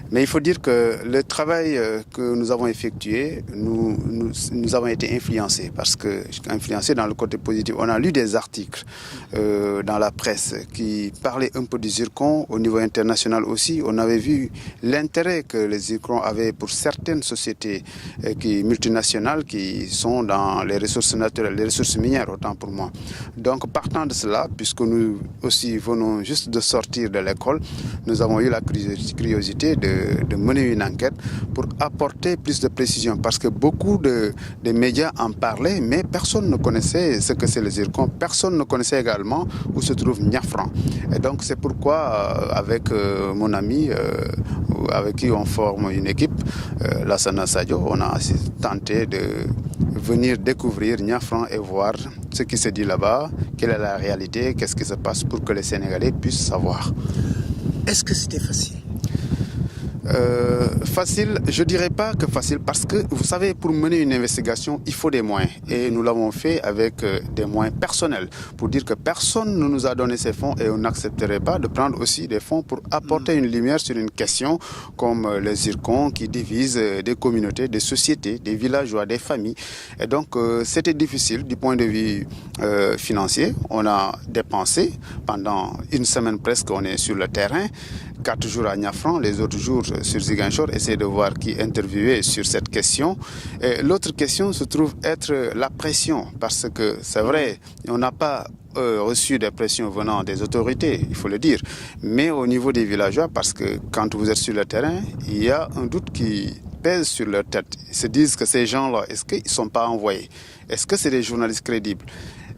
Mais il faut dire que le travail que nous avons effectué, nous avons été influencés. Parce que, influencés dans le côté positif, on a lu des articles dans la presse qui parlaient un peu du zircon. Au niveau international aussi, on avait vu l'intérêt que les zircons avaient pour certaines sociétés multinationales qui sont dans les ressources naturelles, les ressources minières, autant pour moi. Donc partant de cela, puisque nous aussi venons juste de sortir de l'école, nous avons eu la curiosité de mener une enquête pour apporter plus de précision parce que beaucoup de médias en parlaient mais personne ne connaissait ce que c'est le zircon, personne ne connaissait également où se trouve Niafran. Et donc c'est pourquoi avec mon ami avec qui on forme une équipe, Lassana Sadio, on a tenté de venir découvrir Niafran et voir ce qui se dit là-bas, quelle est la réalité, qu'est-ce qui se passe pour que les Sénégalais puissent savoir. Est-ce que c'était facile? Facile, je dirais pas que facile parce que vous savez, pour mener une investigation, il faut des moyens et nous l'avons fait avec des moyens personnels pour dire que personne ne nous a donné ces fonds et on n'accepterait pas de prendre aussi des fonds pour apporter une lumière sur une question comme les zircons qui divisent des communautés, des sociétés, des villageois, des familles. Et donc c'était difficile du point de vue financier. On a dépensé pendant une semaine presque, on est sur le terrain. 4 jours à Niafran, les autres jours sur Ziguinchor, essayer de voir qui interviewait sur cette question. Et l'autre question se trouve être la pression, parce que c'est vrai, on n'a pas reçu des pressions venant des autorités, il faut le dire, mais au niveau des villageois, parce que quand vous êtes sur le terrain, il y a un doute qui pèse sur leur tête. Ils se disent que ces gens-là, est-ce qu'ils ne sont pas envoyés? Est-ce que c'est des journalistes crédibles?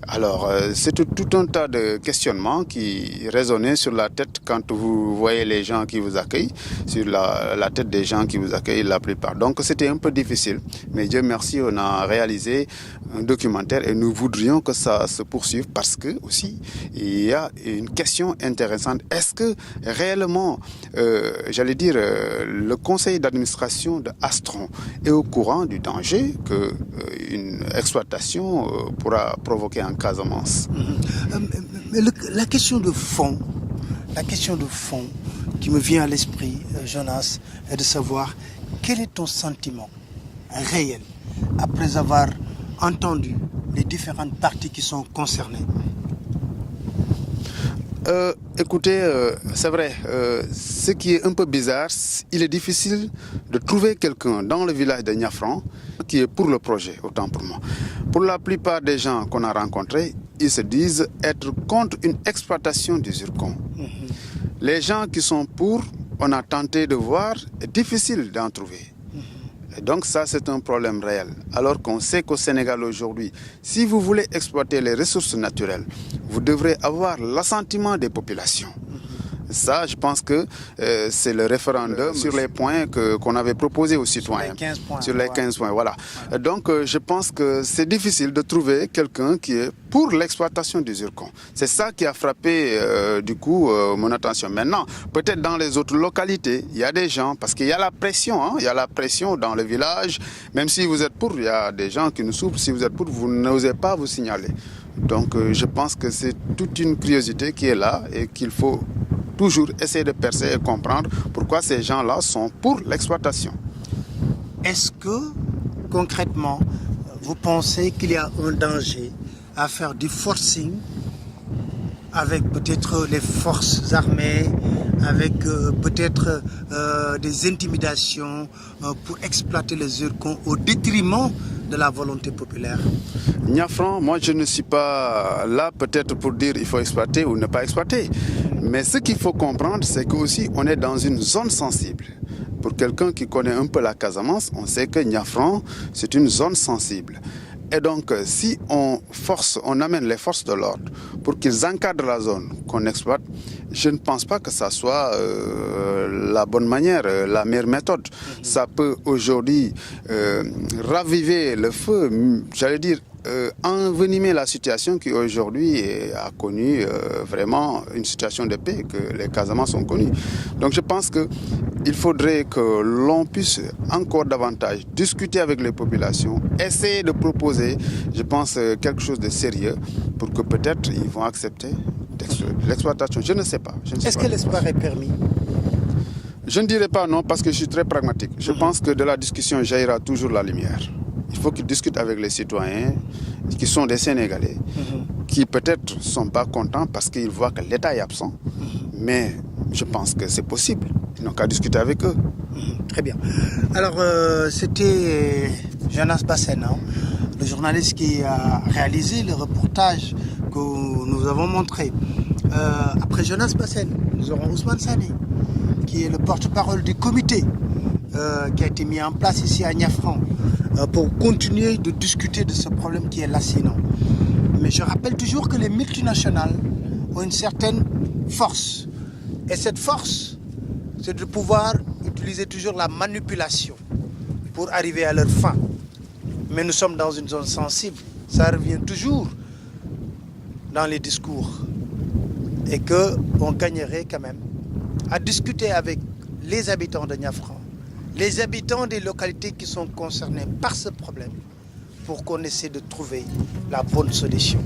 Alors, c'est tout un tas de questionnements qui résonnaient sur la tête quand vous voyez les gens qui vous accueillent, sur la tête des gens qui vous accueillent la plupart. Donc, c'était un peu difficile. Mais Dieu merci, on a réalisé un documentaire et nous voudrions que ça se poursuive parce que aussi, il y a une question intéressante. Est-ce que réellement, j'allais dire, le conseil d'administration de Astron est au courant du danger qu'une exploitation pourra provoquer en Casamance? Mais la question de fond qui me vient à l'esprit, Jonas, est de savoir quel est ton sentiment réel après avoir entendu les différentes parties qui sont concernées. Écoutez, c'est vrai, ce qui est un peu bizarre, il est difficile de trouver quelqu'un dans le village de Niafran qui est pour le projet, autant pour moi. Pour la plupart des gens qu'on a rencontrés, ils se disent être contre une exploitation du zircon. Les gens qui sont pour, on a tenté de voir, est difficile d'en trouver. Et donc ça, c'est un problème réel. Alors qu'on sait qu'au Sénégal aujourd'hui, si vous voulez exploiter les ressources naturelles, vous devrez avoir l'assentiment des populations. Ça, je pense que c'est le référendum sur les points qu'on avait proposés aux citoyens. Sur les 15 points, voilà. Donc, je pense que c'est difficile de trouver quelqu'un qui est pour l'exploitation du zircon. C'est ça qui a frappé, du coup, mon attention. Maintenant, peut-être dans les autres localités, il y a des gens, parce qu'il y a la pression, hein, il y a la pression dans le village. Même si vous êtes pour, il y a des gens qui nous souffrent. Si vous êtes pour, vous n'osez pas vous signaler. Donc, je pense que c'est toute une curiosité qui est là et qu'il faut toujours essayer de percer et comprendre pourquoi ces gens-là sont pour l'exploitation. Est-ce que, concrètement, vous pensez qu'il y a un danger à faire du forcing avec peut-être les forces armées, avec peut-être des intimidations pour exploiter le zircon au détriment de la volonté populaire? Niafran, moi je ne suis pas là peut-être pour dire il faut exploiter ou ne pas exploiter. Mais ce qu'il faut comprendre, c'est qu'aussi on est dans une zone sensible. Pour quelqu'un qui connaît un peu la Casamance, on sait que Niafran, c'est une zone sensible. Et donc, si on amène les forces de l'ordre pour qu'ils encadrent la zone qu'on exploite, je ne pense pas que ça soit la bonne manière, la meilleure méthode. Ça peut aujourd'hui raviver le feu, j'allais dire, envenimer la situation qui aujourd'hui a connu vraiment une situation de paix que les Casamançais ont connue. Donc je pense qu'il faudrait que l'on puisse encore davantage discuter avec les populations, essayer de proposer, je pense, quelque chose de sérieux pour que peut-être ils vont accepter l'exploitation. Je ne sais pas. Est-ce que l'espoir est permis? Je ne dirais pas non parce que je suis très pragmatique. Je pense que de la discussion jaillira toujours la lumière. Il faut qu'ils discutent avec les citoyens qui sont des Sénégalais, qui peut-être ne sont pas contents parce qu'ils voient que l'État est absent. Mais je pense que c'est possible. Ils n'ont qu'à discuter avec eux. Très bien. Alors, c'était Jonas Bassène, hein, le journaliste qui a réalisé le reportage que nous avons montré. Après Jonas Bassène, nous aurons Ousmane Sané, qui est le porte-parole du comité qui a été mis en place ici à Niafran pour continuer de discuter de ce problème qui est lancinant. Mais je rappelle toujours que les multinationales ont une certaine force. Et cette force, c'est de pouvoir utiliser toujours la manipulation pour arriver à leur fin. Mais nous sommes dans une zone sensible. Ça revient toujours dans les discours. Et qu'on gagnerait quand même à discuter avec les habitants de Niafran, les habitants des localités qui sont concernés par ce problème, pour qu'on essaie de trouver la bonne solution.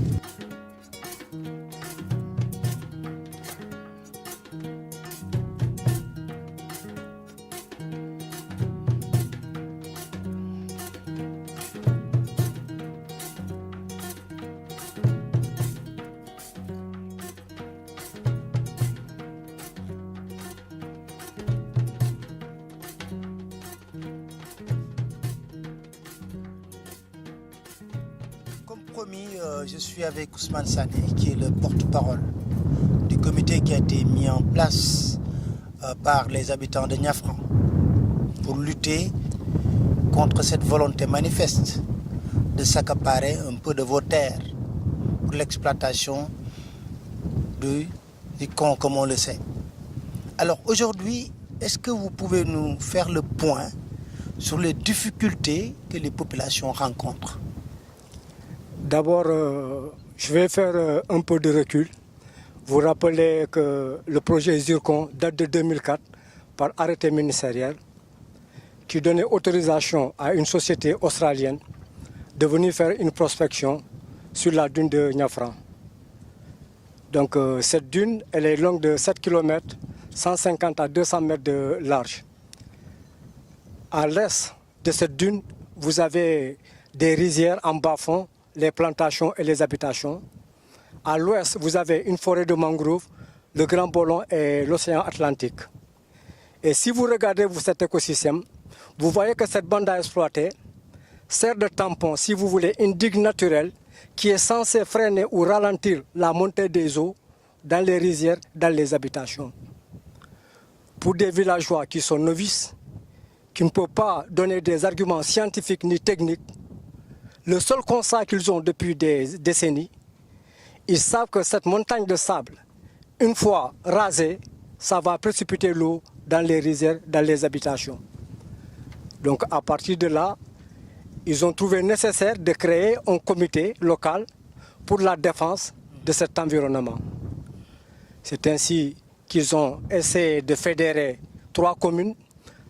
Je suis avec Ousmane Sané, qui est le porte-parole du comité qui a été mis en place par les habitants de Niafran pour lutter contre cette volonté manifeste de s'accaparer un peu de vos terres pour l'exploitation du zircon, comme on le sait. Alors aujourd'hui, est-ce que vous pouvez nous faire le point sur les difficultés que les populations rencontrent? D'abord, je vais faire un peu de recul. Vous rappelez que le projet Zircon date de 2004 par arrêté ministériel qui donnait autorisation à une société australienne de venir faire une prospection sur la dune de Niafran. Donc cette dune, elle est longue de 7 km, 150 à 200 mètres de large. À l'est de cette dune, vous avez des rizières en bas-fond, les plantations et les habitations. À l'ouest, vous avez une forêt de mangroves, le Grand Bolon et l'océan Atlantique. Et si vous regardez cet écosystème, vous voyez que cette bande à exploiter sert de tampon, si vous voulez, une digue naturelle qui est censée freiner ou ralentir la montée des eaux dans les rizières, dans les habitations. Pour des villageois qui sont novices, qui ne peuvent pas donner des arguments scientifiques ni techniques, le seul constat qu'ils ont depuis des décennies, ils savent que cette montagne de sable, une fois rasée, ça va précipiter l'eau dans les rizières, dans les habitations. Donc à partir de là, ils ont trouvé nécessaire de créer un comité local pour la défense de cet environnement. C'est ainsi qu'ils ont essayé de fédérer 3 communes,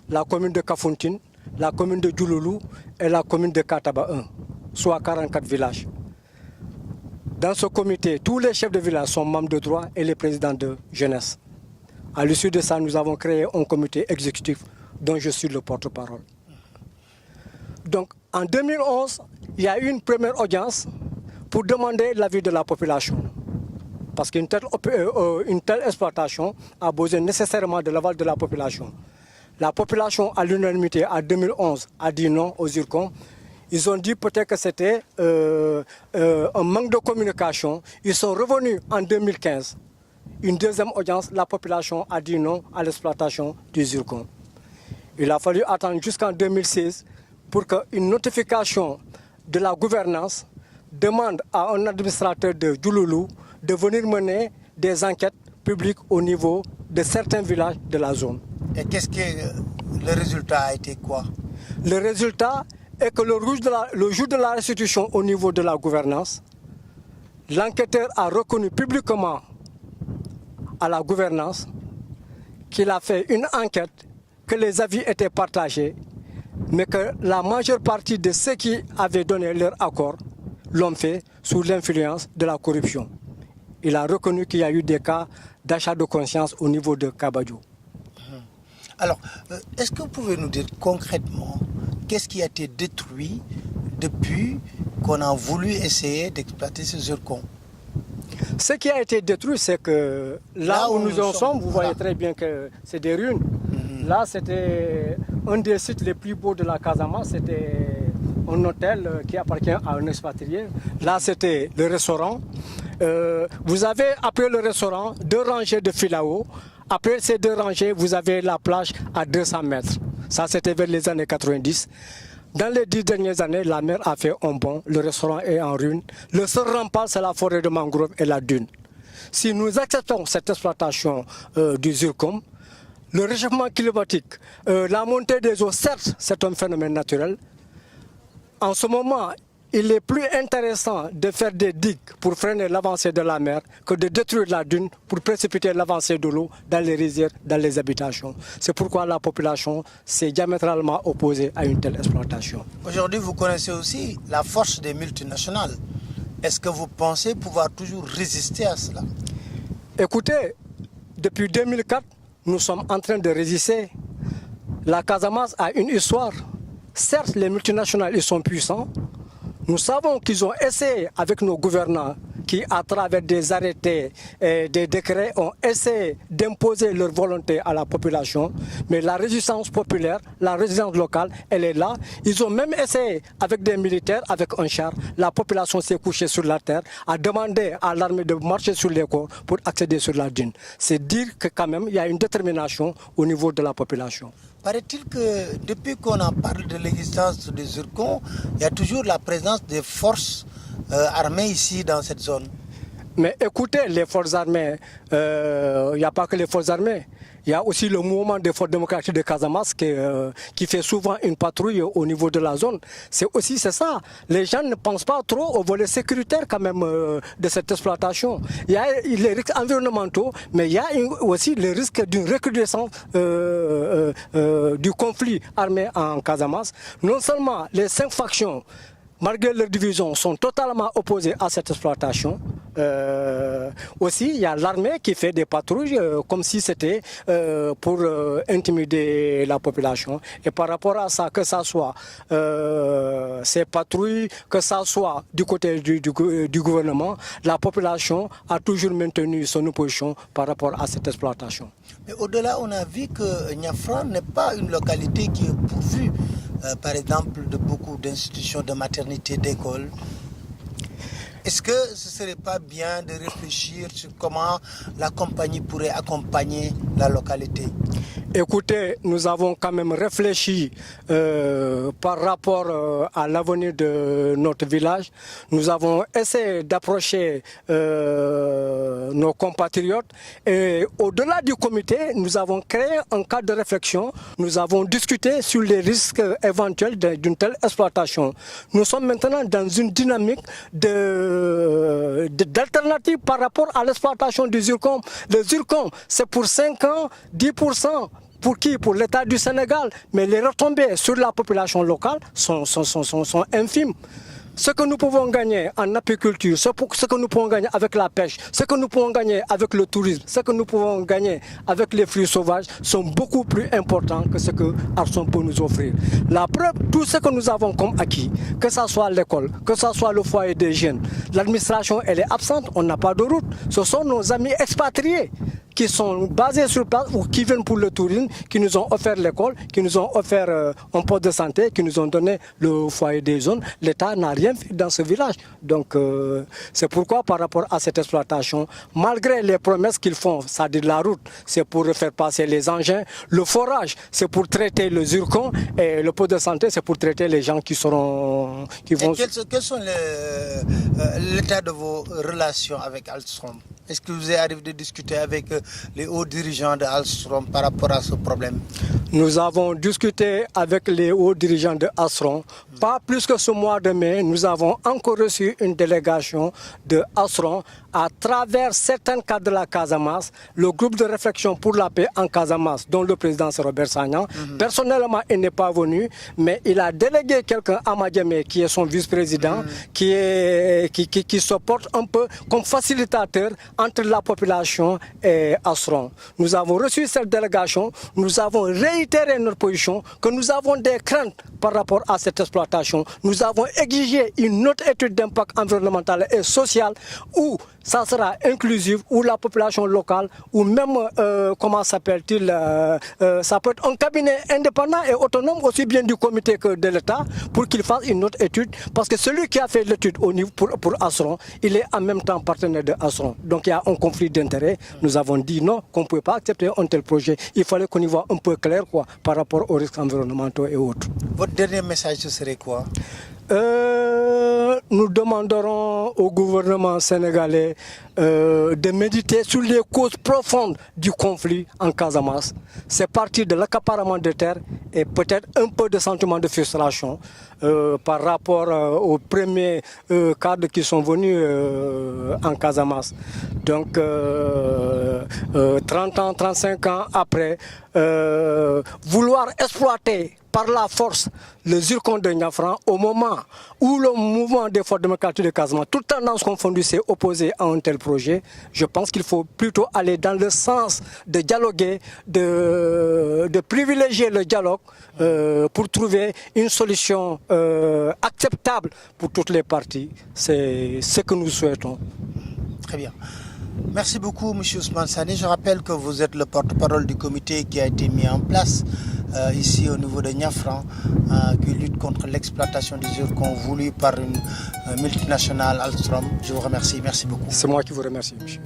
la commune de Kafountine, la commune de Djouloulou et la commune de Kataba 1, soit 44 villages. Dans ce comité, tous les chefs de village sont membres de droit et les présidents de jeunesse. À l'issue de ça, nous avons créé un comité exécutif dont je suis le porte-parole. Donc en 2011, il y a eu une première audience pour demander l'avis de la population. Parce qu'une telle exploitation a besoin nécessairement de l'aval de la population. La population, à l'unanimité, en 2011, a dit non aux zircons. Ils ont dit peut-être que c'était un manque de communication. Ils sont revenus en 2015. Une deuxième audience, la population a dit non à l'exploitation du zircon. Il a fallu attendre jusqu'en 2016 pour qu'une notification de la gouvernance demande à un administrateur de Djouloulou de venir mener des enquêtes publiques au niveau de certains villages de la zone. Et qu'est-ce que le résultat a été quoi? Le résultat est que le jour de la restitution au niveau de la gouvernance, l'enquêteur a reconnu publiquement à la gouvernance qu'il a fait une enquête, que les avis étaient partagés, mais que la majeure partie de ceux qui avaient donné leur accord l'ont fait sous l'influence de la corruption. Il a reconnu qu'il y a eu des cas d'achat de conscience au niveau de Kabadjo. Alors, est-ce que vous pouvez nous dire concrètement qu'est-ce qui a été détruit depuis qu'on a voulu essayer d'exploiter ce zircon? Ce qui a été détruit, c'est que là où nous en sommes, vous voyez très bien que c'est des ruines. Là, c'était un des sites les plus beaux de la Casamance. C'était un hôtel qui appartient à un expatrié. Là, c'était le restaurant. Vous avez, après le restaurant, 2 rangées de filao. Après ces 2 rangées, vous avez la plage à 200 mètres. Ça, c'était vers les années 90. Dans les 10 dernières années, la mer a fait un bond. Le restaurant est en ruine. Le seul rempart, c'est la forêt de mangrove et la dune. Si nous acceptons cette exploitation du zircon, le réchauffement climatique, la montée des eaux, certes, c'est un phénomène naturel. En ce moment, il est plus intéressant de faire des digues pour freiner l'avancée de la mer que de détruire la dune pour précipiter l'avancée de l'eau dans les rizières, dans les habitations. C'est pourquoi la population s'est diamétralement opposée à une telle exploitation. Aujourd'hui, vous connaissez aussi la force des multinationales. Est-ce que vous pensez pouvoir toujours résister à cela? Écoutez, depuis 2004, nous sommes en train de résister. La Casamance a une histoire. Certes, les multinationales, ils sont puissants. Nous savons qu'ils ont essayé avec nos gouvernants qui, à travers des arrêtés et des décrets, ont essayé d'imposer leur volonté à la population. Mais la résistance populaire, la résistance locale, elle est là. Ils ont même essayé avec des militaires, avec un char. La population s'est couchée sur la terre, a demandé à l'armée de marcher sur les corps pour accéder sur la dune. C'est dire que quand même, il y a une détermination au niveau de la population. Paraît-il que depuis qu'on en parle de l'existence des zircons, il y a toujours la présence des forces armées ici dans cette zone. Mais écoutez, les forces armées, il n'y a pas que les forces armées. Il y a aussi le mouvement des forces démocratiques de Casamance qui fait souvent une patrouille au niveau de la zone. C'est ça. Les gens ne pensent pas trop au volet sécuritaire quand même de cette exploitation. Il y a les risques environnementaux, mais il y a aussi le risque d'une recrudescence du conflit armé en Casamance. Non seulement les 5 factions, malgré leur division, sont totalement opposées à cette exploitation. Aussi, il y a l'armée qui fait des patrouilles comme si c'était pour intimider la population. Et par rapport à ça, que ça soit ces patrouilles, que ça soit du côté du gouvernement, la population a toujours maintenu son opposition par rapport à cette exploitation. Mais au-delà, on a vu que Niafran n'est pas une localité qui est pourvue, par exemple, de beaucoup d'institutions de maternité, d'écoles. Est-ce que ce ne serait pas bien de réfléchir sur comment la compagnie pourrait accompagner la localité? Écoutez, nous avons quand même réfléchi par rapport à l'avenir de notre village. Nous avons essayé d'approcher nos compatriotes et au-delà du comité, nous avons créé un cadre de réflexion. Nous avons discuté sur les risques éventuels d'une telle exploitation. Nous sommes maintenant dans une dynamique d'alternative par rapport à l'exploitation du zircon. Le zircon, c'est pour 5 ans, 10%. Pour qui? Pour l'État du Sénégal. Mais les retombées sur la population locale sont infimes. Ce que nous pouvons gagner en apiculture, ce que nous pouvons gagner avec la pêche, ce que nous pouvons gagner avec le tourisme, ce que nous pouvons gagner avec les fruits sauvages sont beaucoup plus importants que ce que Arson peut nous offrir. La preuve, tout ce que nous avons comme acquis, que ce soit l'école, que ce soit le foyer des jeunes, l'administration elle est absente, on n'a pas de route. Ce sont nos amis expatriés qui sont basés sur place ou qui viennent pour le tourisme, qui nous ont offert l'école, qui nous ont offert un poste de santé, qui nous ont donné le foyer des zones. L'État n'a rien fait dans ce village. Donc c'est pourquoi par rapport à cette exploitation, malgré les promesses qu'ils font, c'est-à-dire la route, c'est pour faire passer les engins, le forage, c'est pour traiter le zircon, et le poste de santé, c'est pour traiter les gens qui vont... Quels sont l'état de vos relations avec Alstom? Est-ce que vous arrivez de discuter avec les hauts dirigeants de Alstom par rapport à ce problème? Nous avons discuté avec les hauts dirigeants de Alstom. Pas plus que ce mois de mai, nous avons encore reçu une délégation de Alstom à travers certains cadres de la Casamance, le groupe de réflexion pour la paix en Casamance, dont le président c'est Robert Sagnan. Personnellement, il n'est pas venu, mais il a délégué quelqu'un à Madiamé, qui est son vice-président, qui se porte un peu comme facilitateur entre la population et Alstom. Nous avons reçu cette délégation, nous avons réitéré notre position, que nous avons des craintes par rapport à cette exploitation. Nous avons exigé une autre étude d'impact environnemental et social où ça sera inclusif, où la population locale, ou même, comment s'appelle-t-il, ça peut être un cabinet indépendant et autonome, aussi bien du comité que de l'État, pour qu'il fasse une autre étude. Parce que celui qui a fait l'étude au niveau pour Alstom, il est en même temps partenaire de Alstom. Donc il y a un conflit d'intérêts. Nous avons dit non, qu'on ne pouvait pas accepter un tel projet. Il fallait qu'on y voit un peu clair par rapport aux risques environnementaux et autres. Votre dernier message, ce serait quoi? Nous demanderons au gouvernement sénégalais de méditer sur les causes profondes du conflit en Casamance. C'est parti de l'accaparement de terres et peut-être un peu de sentiment de frustration par rapport aux premiers cadres qui sont venus en Casamance. Donc 30 ans, 35 ans après, vouloir exploiter par la force le zircon de Niafran au moment où le mouvement des forces démocratiques de Casamance, toute tendance confondue, s'est opposé à un tel projet, je pense qu'il faut plutôt aller dans le sens de dialoguer, de privilégier le dialogue pour trouver une solution acceptable pour toutes les parties. C'est ce que nous souhaitons. Très bien. Merci beaucoup, M. Ousmane Sani. Je rappelle que vous êtes le porte-parole du comité qui a été mis en place ici au niveau de Niafran, qui lutte contre l'exploitation du zircon voulue par une multinationale Alstom. Je vous remercie. Merci beaucoup. C'est moi qui vous remercie, monsieur.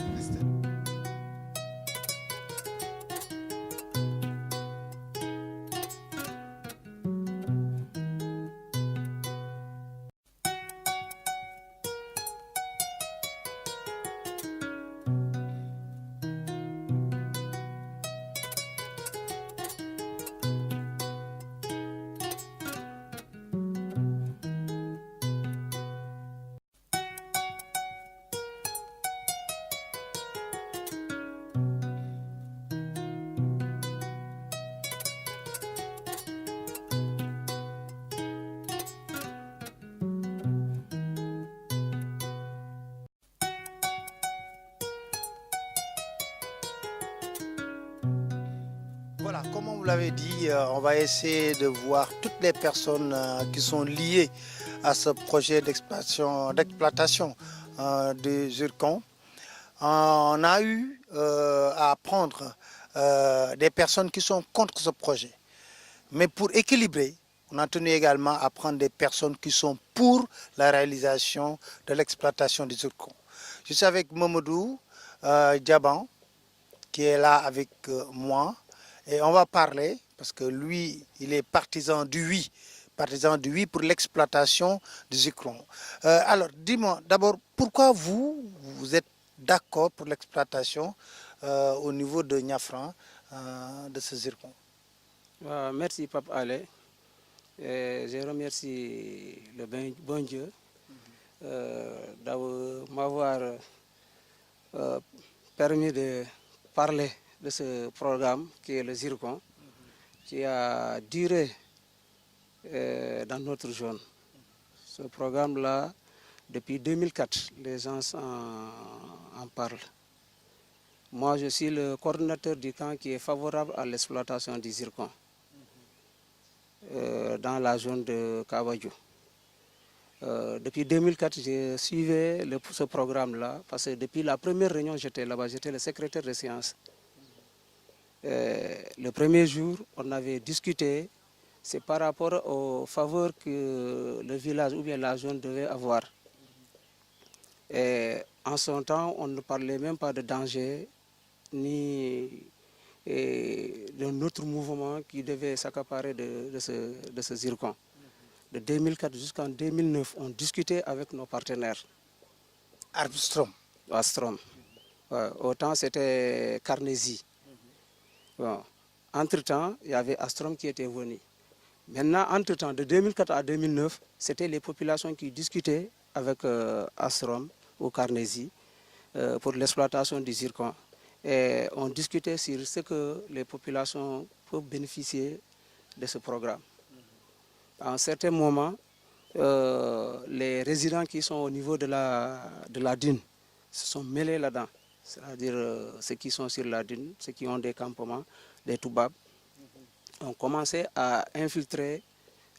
Voilà, comme on vous l'avait dit, on va essayer de voir toutes les personnes qui sont liées à ce projet d'exploitation du zircon. On a eu à prendre des personnes qui sont contre ce projet. Mais pour équilibrer, on a tenu également à prendre des personnes qui sont pour la réalisation de l'exploitation du zircon. Je suis avec Mamadou Diaban, qui est là avec moi. Et on va parler, parce que lui, il est partisan du oui pour l'exploitation du zircon. Alors, dis-moi, d'abord, pourquoi vous êtes d'accord pour l'exploitation au niveau de Niafran de ce zircon? Merci, Pape Allé. Je remercie le bon Dieu d'avoir m'avoir permis de parler de ce programme qui est le zircon, qui a duré dans notre zone. Ce programme-là, depuis 2004, les gens en parlent. Moi, je suis le coordinateur du camp qui est favorable à l'exploitation du zircon dans la zone de Kabadjo. Depuis 2004, je suivais ce programme-là parce que depuis la première réunion, j'étais là-bas, j'étais le secrétaire de séance. Le premier jour, on avait discuté, c'est par rapport aux faveurs que le village ou bien la zone devait avoir. Et en son temps, on ne parlait même pas de danger ni d'un autre mouvement qui devait s'accaparer de ce zircon. De 2004 jusqu'en 2009, on discutait avec nos partenaires. Astrom. Ouais, autant c'était Carnegie. Bon. Entre-temps, il y avait Astrom qui était venu. Maintenant, entre-temps, de 2004 à 2009, c'était les populations qui discutaient avec Astrom ou Carnegie pour l'exploitation du zircon. Et on discutait sur ce que les populations peuvent bénéficier de ce programme. À un certain moment, les résidents qui sont au niveau de la dune se sont mêlés là-dedans. C'est-à-dire ceux qui sont sur la dune, ceux qui ont des campements, des toubabs, ont commencé à infiltrer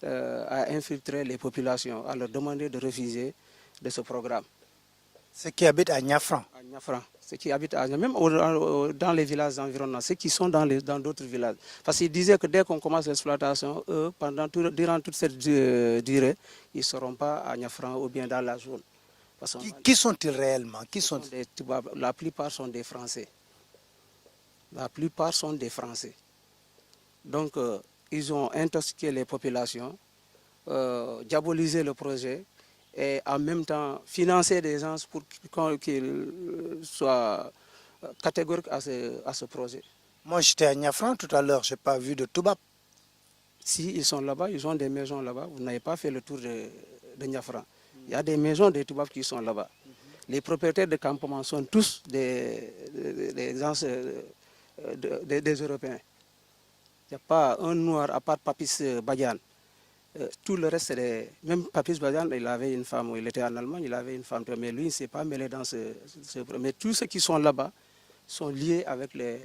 les populations, à leur demander de refuser de ce programme. Ceux qui habitent à Niafran. À Niafran. Ceux qui habitent même dans les villages environnants, ceux qui sont dans d'autres villages. Parce qu'ils disaient que dès qu'on commence l'exploitation, eux, durant toute cette durée, ils ne seront pas à Niafran ou bien dans la zone. Qui sont-ils réellement? La plupart sont des Français. La plupart sont des Français. Donc, ils ont intoxiqué les populations, diabolisé le projet, et en même temps financer des gens pour qu'ils soient catégoriques à ce projet. Moi, j'étais à Niafran tout à l'heure, je n'ai pas vu de Toubab. Si, ils sont là-bas, ils ont des maisons là-bas. Vous n'avez pas fait le tour de Niafran. Il y a des maisons des Toubab qui sont là-bas. Les propriétaires de campements sont tous des Européens. Il n'y a pas un noir à part Papis Badian. Tout le reste, même Papis Badian, il avait une femme, il était en Allemagne, il avait une femme, mais lui, il ne s'est pas mêlé dans ce. Mais tous ceux qui sont là-bas sont liés avec les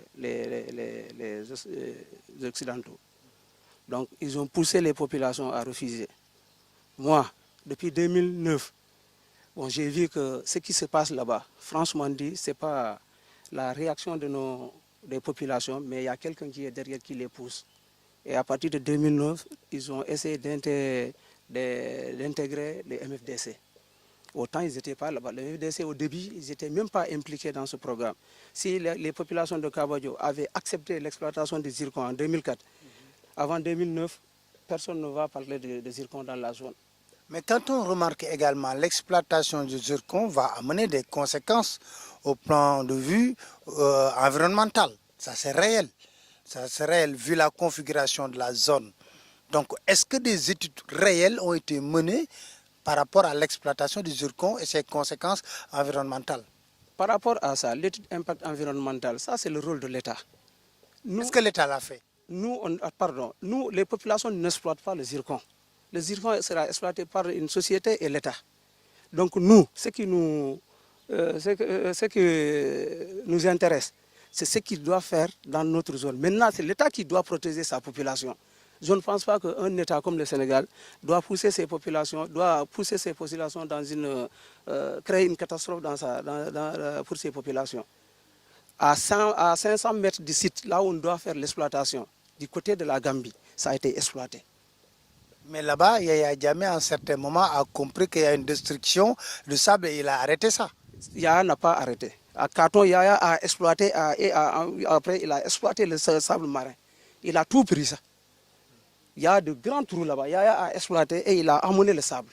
Occidentaux. Donc, ils ont poussé les populations à refuser. Moi, depuis 2009, j'ai vu que ce qui se passe là-bas, franchement dit, ce n'est pas la réaction des populations, mais il y a quelqu'un qui est derrière qui les pousse. Et à partir de 2009, ils ont essayé d'intégrer les MFDC. Autant ils n'étaient pas là-bas. Les MFDC, au début, ils n'étaient même pas impliqués dans ce programme. Si les populations de Kabadjo avaient accepté l'exploitation du zircon en 2004, avant 2009, personne ne va parler de zircon dans la zone. Mais quand on remarque également l'exploitation du zircon va amener des conséquences au plan de vue environnemental. Ça c'est réel. Ça c'est réel vu la configuration de la zone. Donc est-ce que des études réelles ont été menées par rapport à l'exploitation du zircon et ses conséquences environnementales? Par rapport à ça, l'étude impact environnemental, ça c'est le rôle de l'État. Est-ce que l'État l'a fait? Nous, les populations n'exploitent pas le zircon. Le zircon sera exploité par une société et l'État. Donc nous, ce qui nous intéresse, c'est ce qu'il doit faire dans notre zone. Maintenant, c'est l'État qui doit protéger sa population. Je ne pense pas qu'un État comme le Sénégal doit pousser ses populations dans créer une catastrophe pour ses populations. À 500 mètres du site, là où on doit faire l'exploitation, du côté de la Gambie, ça a été exploité. Mais là-bas, Yaya Jammeh, à un certain moment, a compris qu'il y a une destruction du sable et il a arrêté ça. Yaya n'a pas arrêté. À Karton, Yaya a exploité, après il a exploité le sable marin. Il a tout pris ça. Il y a de grands trous là-bas. Yaya a exploité et il a amené le sable.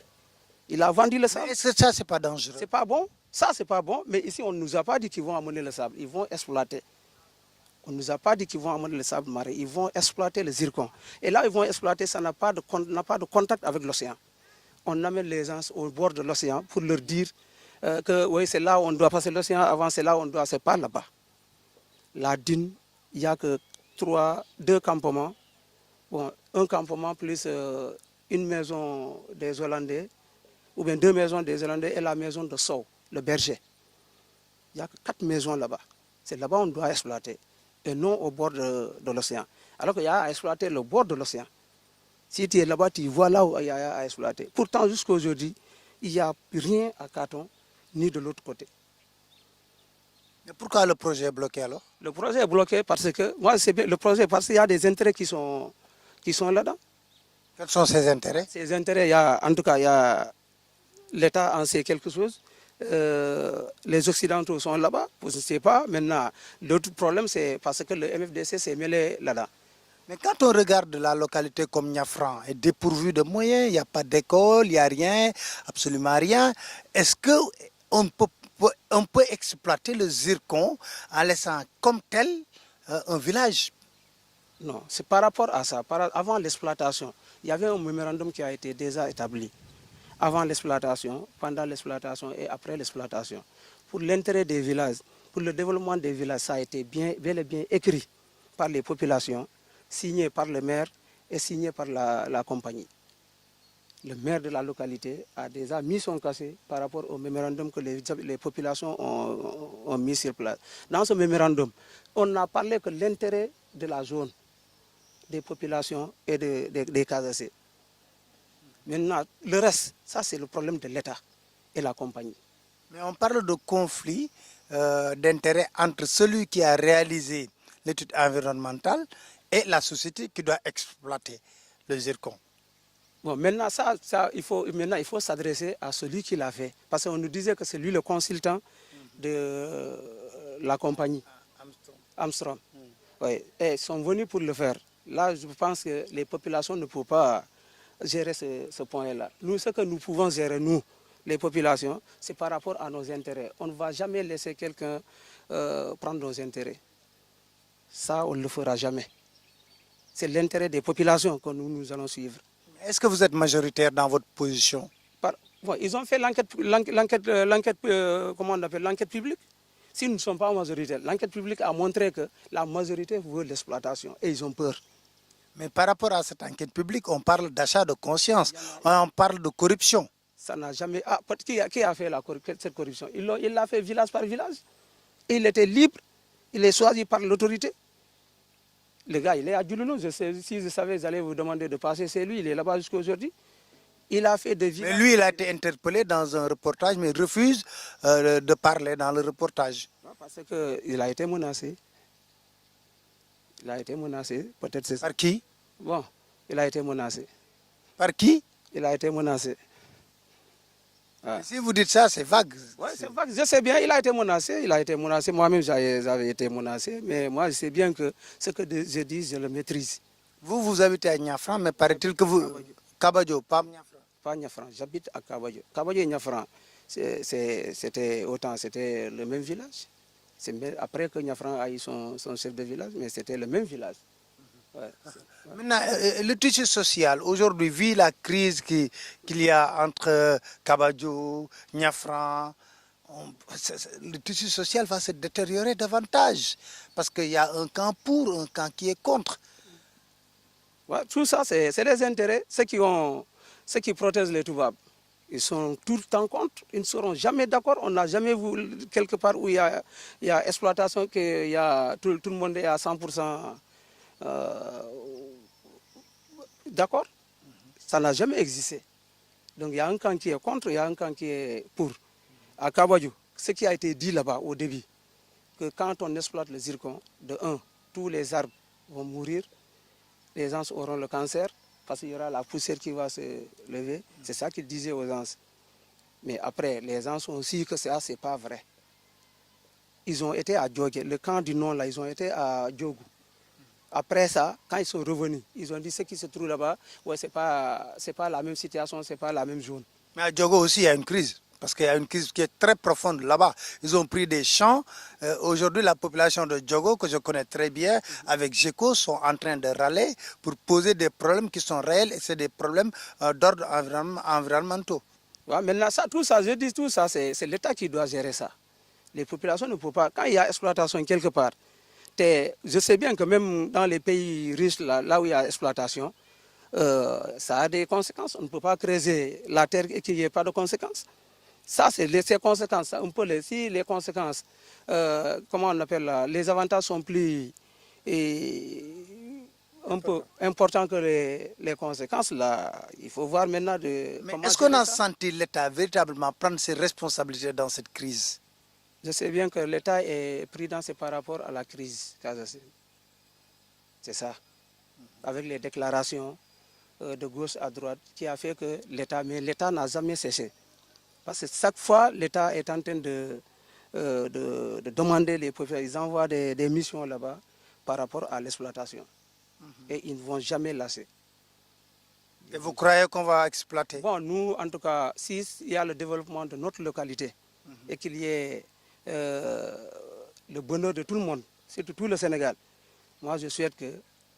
Il a vendu le sable. Est-ce que ça, c'est pas dangereux? C'est pas bon. Ça, c'est pas bon. Mais ici, on ne nous a pas dit qu'ils vont amener le sable. Ils vont exploiter. On ne nous a pas dit qu'ils vont amener le sable marin. Ils vont exploiter le zircon. Et là, ils vont exploiter, ça n'a pas de contact avec l'océan. On amène les gens au bord de l'océan pour leur dire que oui, c'est là où on doit passer l'océan. Avant, c'est là où on doit. C'est pas là-bas. La dune, il n'y a que deux campements. Bon, un campement plus une maison des Hollandais, ou bien 2 maisons des Hollandais et la maison de Sow, le berger. Il n'y a que 4 maisons là-bas. C'est là-bas qu'on doit exploiter, et non au bord de l'océan. Alors qu'il y a à exploiter le bord de l'océan. Si tu es là-bas, tu vois là où il y a à exploiter. Pourtant, jusqu'à aujourd'hui, il n'y a rien à Caton, ni de l'autre côté. Mais pourquoi le projet est bloqué alors? Le projet est bloqué parce que, moi, c'est le projet parce qu'il y a des intérêts qui sont là-dedans. Quels sont ces intérêts? Ces intérêts, en tout cas, il y a l'État en sait quelque chose. Les Occidentaux sont là-bas, je ne sais pas. Maintenant, l'autre problème, c'est parce que le MFDC s'est mêlé là-dedans. Mais quand on regarde la localité comme Niafran, est dépourvue de moyens, il n'y a pas d'école, il n'y a rien, absolument rien. Est-ce qu'on peut exploiter le zircon en laissant comme tel un village? Non, c'est par rapport à ça. Avant l'exploitation, il y avait un mémorandum qui a été déjà établi. Avant l'exploitation, pendant l'exploitation et après l'exploitation. Pour l'intérêt des villages, pour le développement des villages, ça a été bel et bien écrit par les populations, signé par le maire et signé par la compagnie. Le maire de la localité a déjà mis son cachet par rapport au mémorandum que les populations ont mis sur place. Dans ce mémorandum, on n'a parlé que de l'intérêt de la zone, des populations et des Casacés. Maintenant, le reste, ça c'est le problème de l'État et la compagnie. Mais on parle de conflit d'intérêt entre celui qui a réalisé l'étude environnementale et la société qui doit exploiter le zircon. Bon, maintenant, il faut s'adresser à celui qui l'a fait. Parce qu'on nous disait que c'est lui le consultant de la compagnie, Armstrong. Oui, et ils sont venus pour le faire. Là, je pense que les populations ne peuvent pas gérer ce point-là. Nous, ce que nous pouvons gérer, nous, les populations, c'est par rapport à nos intérêts. On ne va jamais laisser quelqu'un prendre nos intérêts. Ça, on ne le fera jamais. C'est l'intérêt des populations que nous allons suivre. Est-ce que vous êtes majoritaire dans votre position? Bon, ils ont fait l'enquête publique. Si nous ne sommes pas majoritaires, l'enquête publique a montré que la majorité veut l'exploitation et ils ont peur. Mais par rapport à cette enquête publique, on parle d'achat de conscience, on parle de corruption. Ça n'a jamais... qui a fait cette corruption? Il l'a fait village par village. Et il était libre, il est choisi par l'autorité. Le gars, il est à Djouloulou. Si je savais, j'allais vous demander de passer. C'est lui, il est là-bas jusqu'à aujourd'hui. Il a fait des villages. Mais lui, il a été interpellé dans un reportage, mais il refuse de parler dans le reportage. Parce qu'il a été menacé. Il a été menacé, peut-être c'est ça. Par qui? Bon, il a été menacé. Par qui? Il a été menacé. Si vous dites ça, c'est vague. Oui, c'est vague. Je sais bien, il a été menacé. Moi-même, j'avais été menacé. Mais moi, je sais bien que ce que je dis, je le maîtrise. Vous habitez à Niafran, mais paraît-il que vous... Kabadjo, pas Niafran. Pas Niafran, j'habite à Kabadjo. Kabadjo et Niafran, c'était le même village. Après que Niafran a eu son chef de village, mais c'était le même village. Ouais. Maintenant, le tissu social, aujourd'hui, vu la crise qu'il y a entre Kabadjo, Niafran, le tissu social va se détériorer davantage. Parce qu'il y a un camp pour, un camp qui est contre. Ouais, tout ça, c'est les intérêts. Ceux qui protègent les Toubabs, ils sont tout le temps contre. Ils ne seront jamais d'accord. On n'a jamais vu quelque part où il y a exploitation, que tout le monde est à 100%. D'accord? Ça n'a jamais existé. Donc il y a un camp qui est contre, il y a un camp qui est pour. À Kabadjo, ce qui a été dit là-bas au début, que quand on exploite le zircon, de 1, tous les arbres vont mourir, les gens auront le cancer, parce qu'il y aura la poussière qui va se lever. C'est ça qu'il disait aux gens. Mais après, les gens ont aussi que ça, c'est pas vrai. Ils ont été à Djogé, le camp du nom là, ils ont été à Djogou. Après ça, quand ils sont revenus, ils ont dit ce qui se trouve là-bas, ouais, c'est pas la même situation, c'est pas la même zone. Mais à Diogo aussi, il y a une crise. Parce qu'il y a une crise qui est très profonde là-bas. Ils ont pris des champs. Aujourd'hui, la population de Diogo, que je connais très bien, avec GECO, sont en train de râler pour poser des problèmes qui sont réels et c'est des problèmes d'ordre environnementaux. Ouais, maintenant, tout ça, je dis tout ça, c'est l'État qui doit gérer ça. Les populations ne peuvent pas. Quand il y a exploitation quelque part, je sais bien que même dans les pays riches, là où il y a exploitation, ça a des conséquences. On ne peut pas creuser la terre et qu'il n'y ait pas de conséquences. Ça, c'est ces conséquences. On peut si les conséquences, comment on appelle là, les avantages sont plus un peu importants que les conséquences, là, il faut voir maintenant de... Mais est-ce qu'on a senti l'État véritablement prendre ses responsabilités dans cette crise? Je sais bien que l'État est prudent par rapport à la crise. C'est ça. Avec les déclarations de gauche à droite qui a fait que l'État... Mais l'État n'a jamais cessé. Parce que chaque fois, l'État est en train de demander les populations. Ils envoient des missions là-bas par rapport à l'exploitation. Et ils ne vont jamais lâcher. Et vous croyez qu'on va exploiter? Bon, nous, en tout cas, s'il y a le développement de notre localité et qu'il y ait le bonheur de tout le monde, surtout tout le Sénégal, moi, je souhaite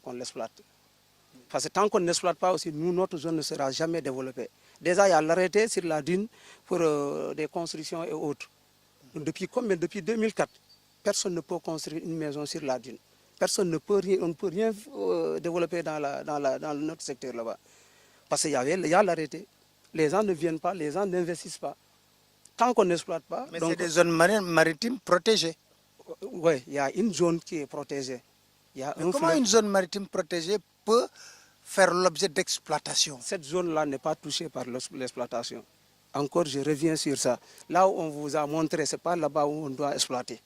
qu'on l'exploite. Parce que tant qu'on n'exploite pas aussi, nous, notre zone ne sera jamais développée. Déjà, il y a l'arrêté sur la dune pour des constructions et autres. Depuis 2004, personne ne peut construire une maison sur la dune. Personne ne peut rien, on ne peut rien développer dans notre secteur là-bas. Parce qu'il y a l'arrêté. Les gens ne viennent pas, les gens n'investissent pas. Tant qu'on n'exploite pas... Mais c'est des zones maritimes protégées. Oui, il y a une zone qui est protégée. Comment une zone maritime protégée peut faire l'objet d'exploitation? Cette zone-là n'est pas touchée par l'exploitation. Encore, je reviens sur ça. Là où on vous a montré, ce n'est pas là-bas où on doit exploiter.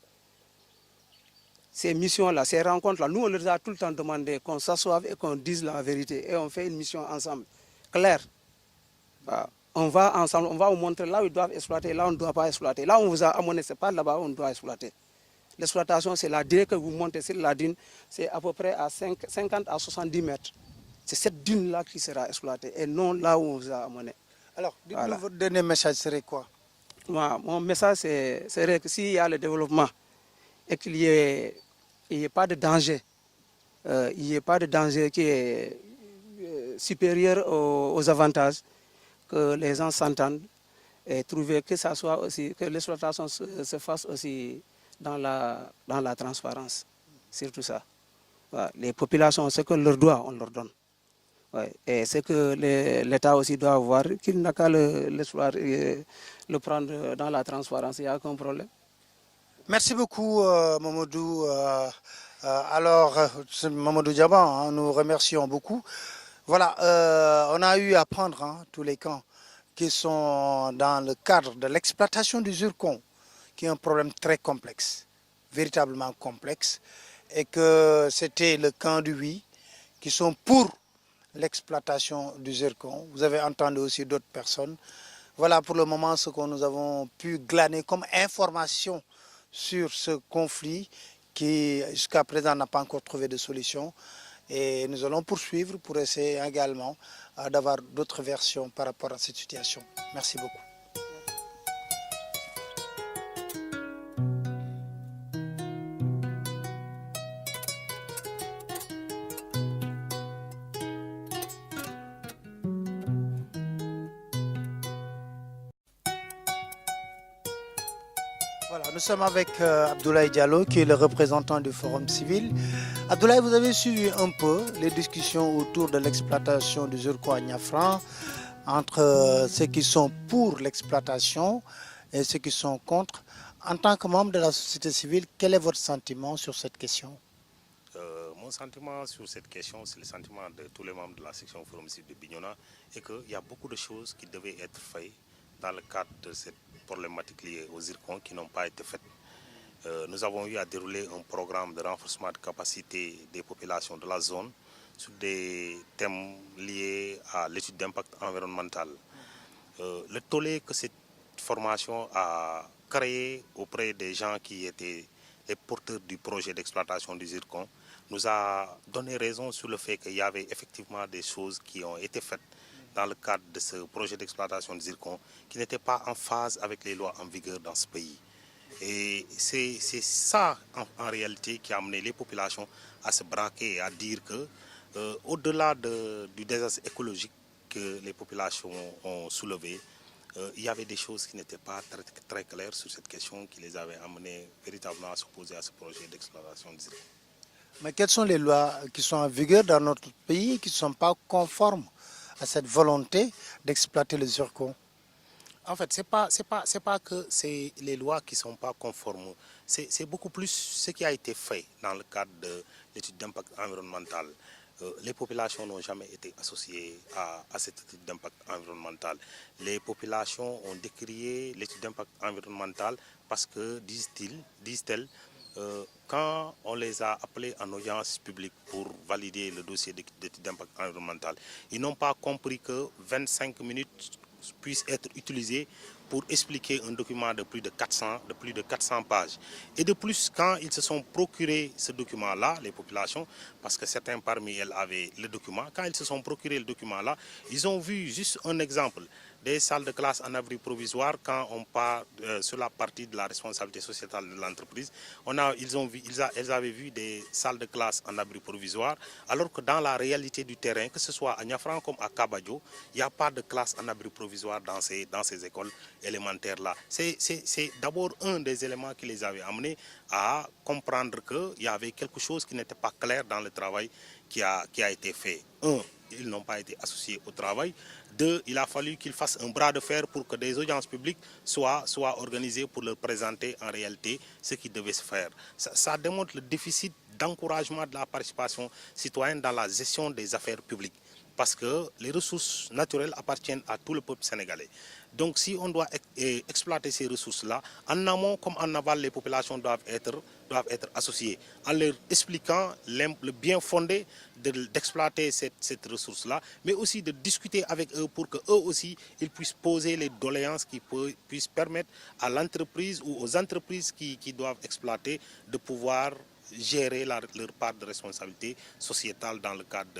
Ces missions-là, ces rencontres-là, nous, on leur a tout le temps demandé qu'on s'assoive et qu'on dise la vérité. Et on fait une mission ensemble, claire. On va ensemble, on va vous montrer là où ils doivent exploiter, là où on ne doit pas exploiter. Là où on vous a amené, ce n'est pas là-bas où on doit exploiter. L'exploitation, c'est la dune que vous montez sur la dune, c'est à peu près à 50 à 70 mètres. C'est cette dune-là qui sera exploitée et non là où on vous a amené. Alors, dites-nous, votre dernier message serait quoi? Mon message serait que s'il y a le développement et qu'il n'y ait pas de danger, il n'y ait pas de danger qui est supérieur aux avantages, que les gens s'entendent et trouver que ça soit aussi, que l'exploitation se fasse aussi dans la transparence. Surtout ça. Voilà. Les populations, ce que leur doit, on leur donne. Ouais. Et ce que l'État aussi doit avoir, qu'il n'a qu'à le prendre dans la transparence, il n'y a aucun problème. Merci beaucoup, Mamadou. Mamadou Diaban, nous remercions beaucoup. Voilà, on a eu à prendre tous les camps qui sont dans le cadre de l'exploitation du zircon, qui est un problème très complexe, véritablement complexe, et que c'était le camp du oui, qui sont pour l'exploitation du zircon. Vous avez entendu aussi d'autres personnes. Voilà pour le moment ce que nous avons pu glaner comme information sur ce conflit qui jusqu'à présent n'a pas encore trouvé de solution. Et nous allons poursuivre pour essayer également d'avoir d'autres versions par rapport à cette situation. Merci beaucoup. Voilà, nous sommes avec Abdoulaye Diallo, qui est le représentant du Forum civil. Abdoulaye, vous avez suivi un peu les discussions autour de l'exploitation du zircon à Niafran entre ceux qui sont pour l'exploitation et ceux qui sont contre. En tant que membre de la société civile, quel est votre sentiment sur cette question? Mon sentiment sur cette question, c'est le sentiment de tous les membres de la section Forum civil de Bignona, et qu'il y a beaucoup de choses qui devaient être faites dans le cadre de cette problématique liée aux zircons qui n'ont pas été faites. Nous avons eu à dérouler un programme de renforcement de capacité des populations de la zone sur des thèmes liés à l'étude d'impact environnemental. Le tollé que cette formation a créé auprès des gens qui étaient les porteurs du projet d'exploitation du zircon nous a donné raison sur le fait qu'il y avait effectivement des choses qui ont été faites dans le cadre de ce projet d'exploitation de zircon qui n'étaient pas en phase avec les lois en vigueur dans ce pays. Et c'est ça en réalité qui a amené les populations à se braquer et à dire que au-delà du désastre écologique que les populations ont soulevé, il y avait des choses qui n'étaient pas très claires sur cette question qui les avait amenés véritablement à s'opposer à ce projet d'exploitation de zircon. Mais quelles sont les lois qui sont en vigueur dans notre pays qui ne sont pas conformes à cette volonté d'exploiter le zircon? En fait, c'est pas que c'est les lois qui ne sont pas conformes. C'est beaucoup plus ce qui a été fait dans le cadre de l'étude d'impact environnemental. Les populations n'ont jamais été associées à cette étude d'impact environnemental. Les populations ont décrié l'étude d'impact environnemental parce que, disent-elles, quand on les a appelés en audience publique pour valider le dossier d'étude d'impact environnemental, ils n'ont pas compris que 25 minutes puissent être utilisées pour expliquer un document de plus de 400 pages. Et de plus, quand ils se sont procurés ce document-là, les populations, parce que certains parmi elles avaient le document, quand ils se sont procurés le document-là, ils ont vu juste un exemple des salles de classe en abri provisoire quand on part sur la partie de la responsabilité sociétale de l'entreprise. Elles avaient vu des salles de classe en abri provisoire, alors que dans la réalité du terrain, que ce soit à Niafran comme à Kabadjo, il n'y a pas de classe en abri provisoire dans ces écoles élémentaires-là. C'est d'abord un des éléments qui les avait amenés à comprendre qu'il y avait quelque chose qui n'était pas clair dans le travail qui a été fait. Un, ils n'ont pas été associés au travail. Deux, il a fallu qu'ils fassent un bras de fer pour que des audiences publiques soient organisées pour leur présenter en réalité ce qui devait se faire. Ça démontre le déficit d'encouragement de la participation citoyenne dans la gestion des affaires publiques. Parce que les ressources naturelles appartiennent à tout le peuple sénégalais. Donc si on doit exploiter ces ressources-là, en amont comme en aval, les populations doivent être associées, en leur expliquant le bien fondé d'exploiter cette ressource-là, mais aussi de discuter avec eux pour qu'eux aussi, ils puissent poser les doléances qui puissent permettre à l'entreprise ou aux entreprises qui doivent exploiter de pouvoir gérer leur part de responsabilité sociétale dans le cadre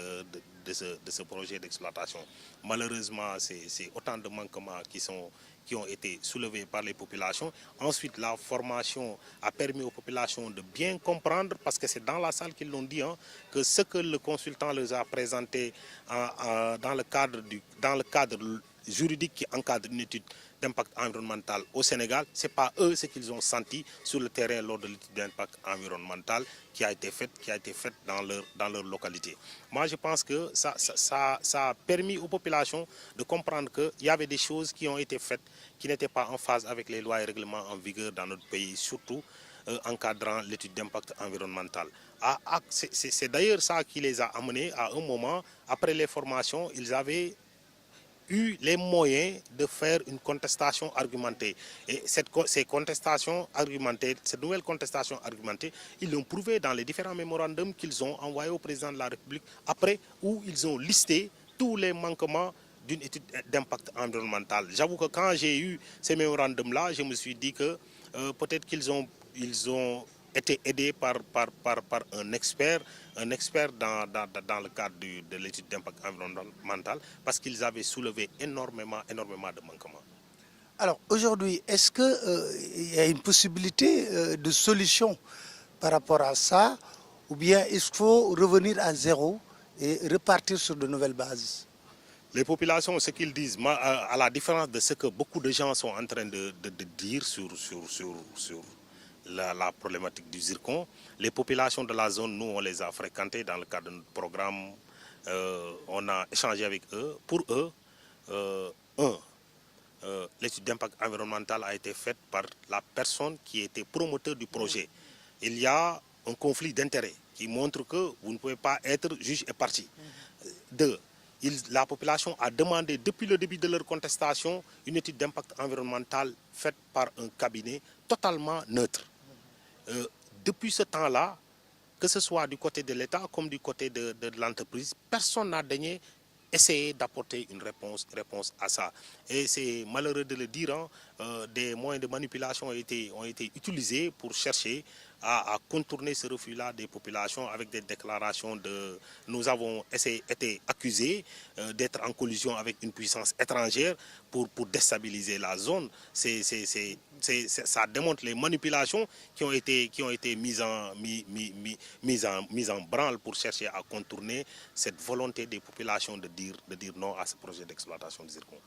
de ce projet d'exploitation. Malheureusement, c'est autant de manquements qui ont été soulevés par les populations. Ensuite, la formation a permis aux populations de bien comprendre, parce que c'est dans la salle qu'ils l'ont dit, que ce que le consultant les a présenté dans le cadre juridique qui encadre une étude d'impact environnemental au Sénégal, ce n'est pas eux ce qu'ils ont senti sur le terrain lors de l'étude d'impact environnemental qui a été faite dans leur localité. Moi, je pense que ça a permis aux populations de comprendre qu'il y avait des choses qui ont été faites qui n'étaient pas en phase avec les lois et règlements en vigueur dans notre pays, surtout encadrant l'étude d'impact environnemental. C'est d'ailleurs ça qui les a amenés à un moment, après les formations, ils avaient eu les moyens de faire une contestation argumentée. Et cette nouvelle contestation argumentée, ils l'ont prouvé dans les différents mémorandums qu'ils ont envoyés au président de la République après, où ils ont listé tous les manquements d'une étude d'impact environnemental. J'avoue que quand j'ai eu ces mémorandums-là, je me suis dit que peut-être qu'ils ont été aidés par un expert dans le cadre de l'étude d'impact environnemental, parce qu'ils avaient soulevé énormément de manquements. Alors aujourd'hui, est-ce qu'il y a une possibilité de solution par rapport à ça, ou bien il faut revenir à zéro et repartir sur de nouvelles bases? Les populations, ce qu'ils disent, à la différence de ce que beaucoup de gens sont en train de dire sur la problématique du zircon, les populations de la zone, nous, on les a fréquentées dans le cadre de notre programme, on a échangé avec eux. Pour eux, l'étude d'impact environnemental a été faite par la personne qui était promoteur du projet. Il y a un conflit d'intérêts qui montre que vous ne pouvez pas être juge et partie. Deux, la population a demandé depuis le début de leur contestation une étude d'impact environnemental faite par un cabinet totalement neutre. Depuis ce temps-là, que ce soit du côté de l'État comme du côté de l'entreprise, personne n'a daigné essayer d'apporter une réponse à ça. Et c'est malheureux de le dire, des moyens de manipulation ont été utilisés pour chercher à contourner ce refus-là des populations avec des déclarations de... Nous avons été accusés d'être en collusion avec une puissance étrangère pour déstabiliser la zone. Ça démontre les manipulations qui ont été mises en branle pour chercher à contourner cette volonté des populations de dire non à ce projet d'exploitation du zircon.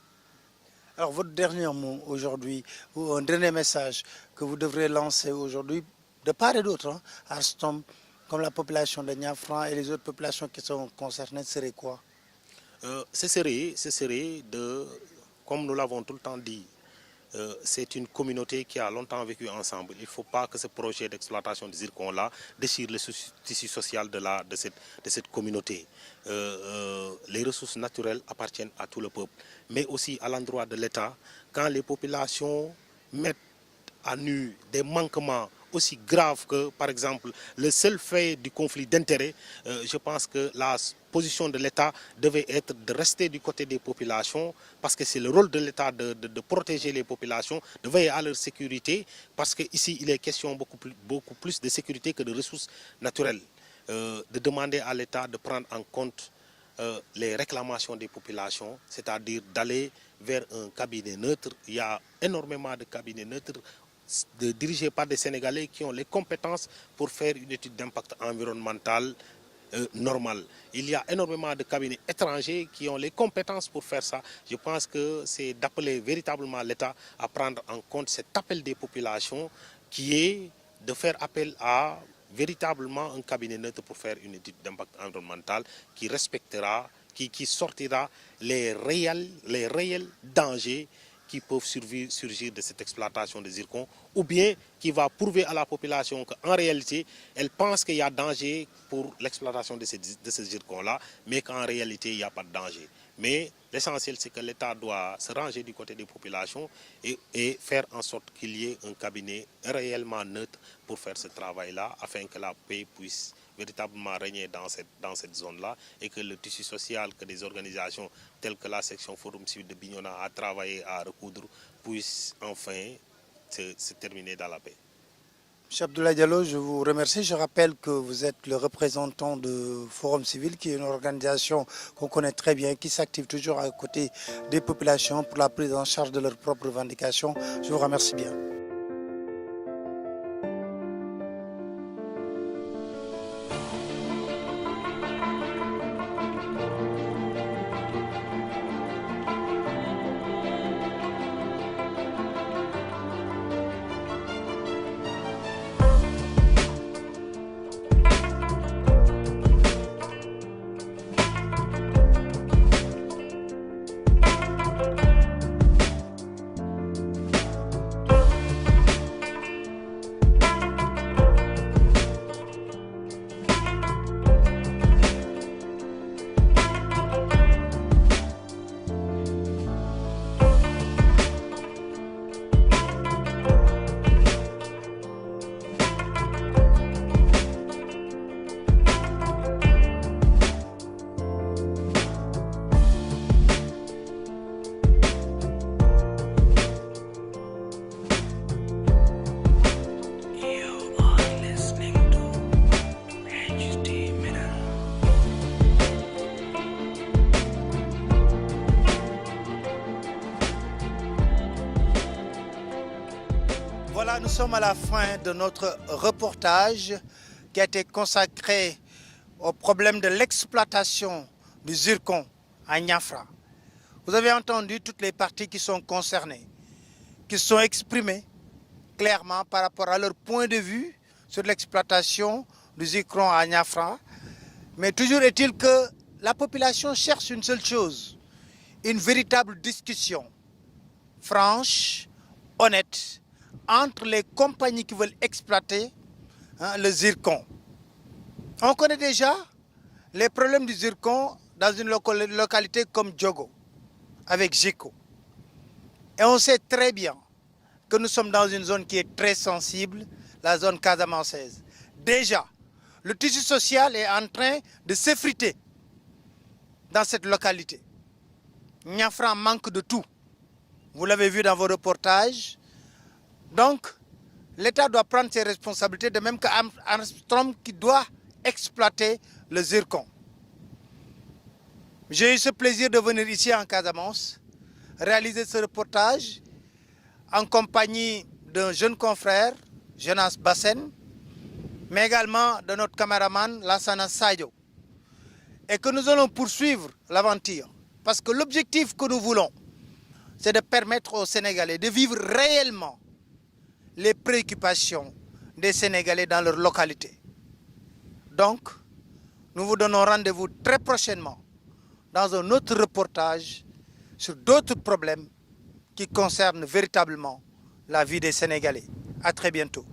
Alors votre dernier mot aujourd'hui, ou un dernier message que vous devrez lancer aujourd'hui, de part et d'autre, hein, à Alstom, comme la population de Niafran et les autres populations qui sont concernées, serait quoi? Ce serait de, comme nous l'avons tout le temps dit, c'est une communauté qui a longtemps vécu ensemble. Il ne faut pas que ce projet d'exploitation du zircon-là déchire le tissu social de cette communauté. Les ressources naturelles appartiennent à tout le peuple, mais aussi à l'endroit de l'État. Quand les populations mettent à nu des manquements aussi graves que, par exemple, le seul fait du conflit d'intérêts, je pense que la position de l'État devait être de rester du côté des populations, parce que c'est le rôle de l'État de protéger les populations, de veiller à leur sécurité, parce qu'ici, il est question beaucoup plus de sécurité que de ressources naturelles. De demander à l'État de prendre en compte les réclamations des populations, c'est-à-dire d'aller vers un cabinet neutre. Il y a énormément de cabinets neutres dirigés par des Sénégalais qui ont les compétences pour faire une étude d'impact environnemental normale. Il y a énormément de cabinets étrangers qui ont les compétences pour faire ça. Je pense que c'est d'appeler véritablement l'État à prendre en compte cet appel des populations qui est de faire appel à véritablement un cabinet neutre pour faire une étude d'impact environnemental qui respectera, qui sortira les réels dangers qui peuvent surgir de cette exploitation de zircon, ou bien qui va prouver à la population qu'en réalité, elle pense qu'il y a danger pour l'exploitation de ce zircon-là, mais qu'en réalité, il n'y a pas de danger. Mais l'essentiel, c'est que l'État doit se ranger du côté des populations et faire en sorte qu'il y ait un cabinet réellement neutre pour faire ce travail-là, afin que la paix puisse véritablement régner dans cette zone-là, et que le tissu social, que des organisations telles que la section Forum Civil de Bignona a travaillé à recoudre, puisse enfin se terminer dans la paix. M. Abdoulaye Diallo, je vous remercie. Je rappelle que vous êtes le représentant de Forum Civil, qui est une organisation qu'on connaît très bien, qui s'active toujours à côté des populations pour la prise en charge de leurs propres revendications. Je vous remercie bien. Voilà, nous sommes à la fin de notre reportage qui a été consacré au problème de l'exploitation du zircon à Niafra. Vous avez entendu toutes les parties qui sont concernées, qui se sont exprimées clairement par rapport à leur point de vue sur l'exploitation du zircon à Niafra. Mais toujours est-il que la population cherche une seule chose, une véritable discussion franche, honnête, entre les compagnies qui veulent exploiter le zircon. On connaît déjà les problèmes du zircon dans une localité comme Diogo, avec Gico. Et on sait très bien que nous sommes dans une zone qui est très sensible, la zone casamançaise. Déjà, le tissu social est en train de s'effriter dans cette localité. Niafran manque de tout. Vous l'avez vu dans vos reportages. Donc, l'État doit prendre ses responsabilités, de même qu'Armstrong qui doit exploiter le zircon. J'ai eu ce plaisir de venir ici en Casamance, réaliser ce reportage en compagnie d'un jeune confrère, Jonas Bassène, mais également de notre caméraman Lassana Sadio. Et que nous allons poursuivre l'aventure. Parce que l'objectif que nous voulons, c'est de permettre aux Sénégalais de vivre réellement les préoccupations des Sénégalais dans leur localité. Donc, nous vous donnons rendez-vous très prochainement dans un autre reportage sur d'autres problèmes qui concernent véritablement la vie des Sénégalais. À très bientôt.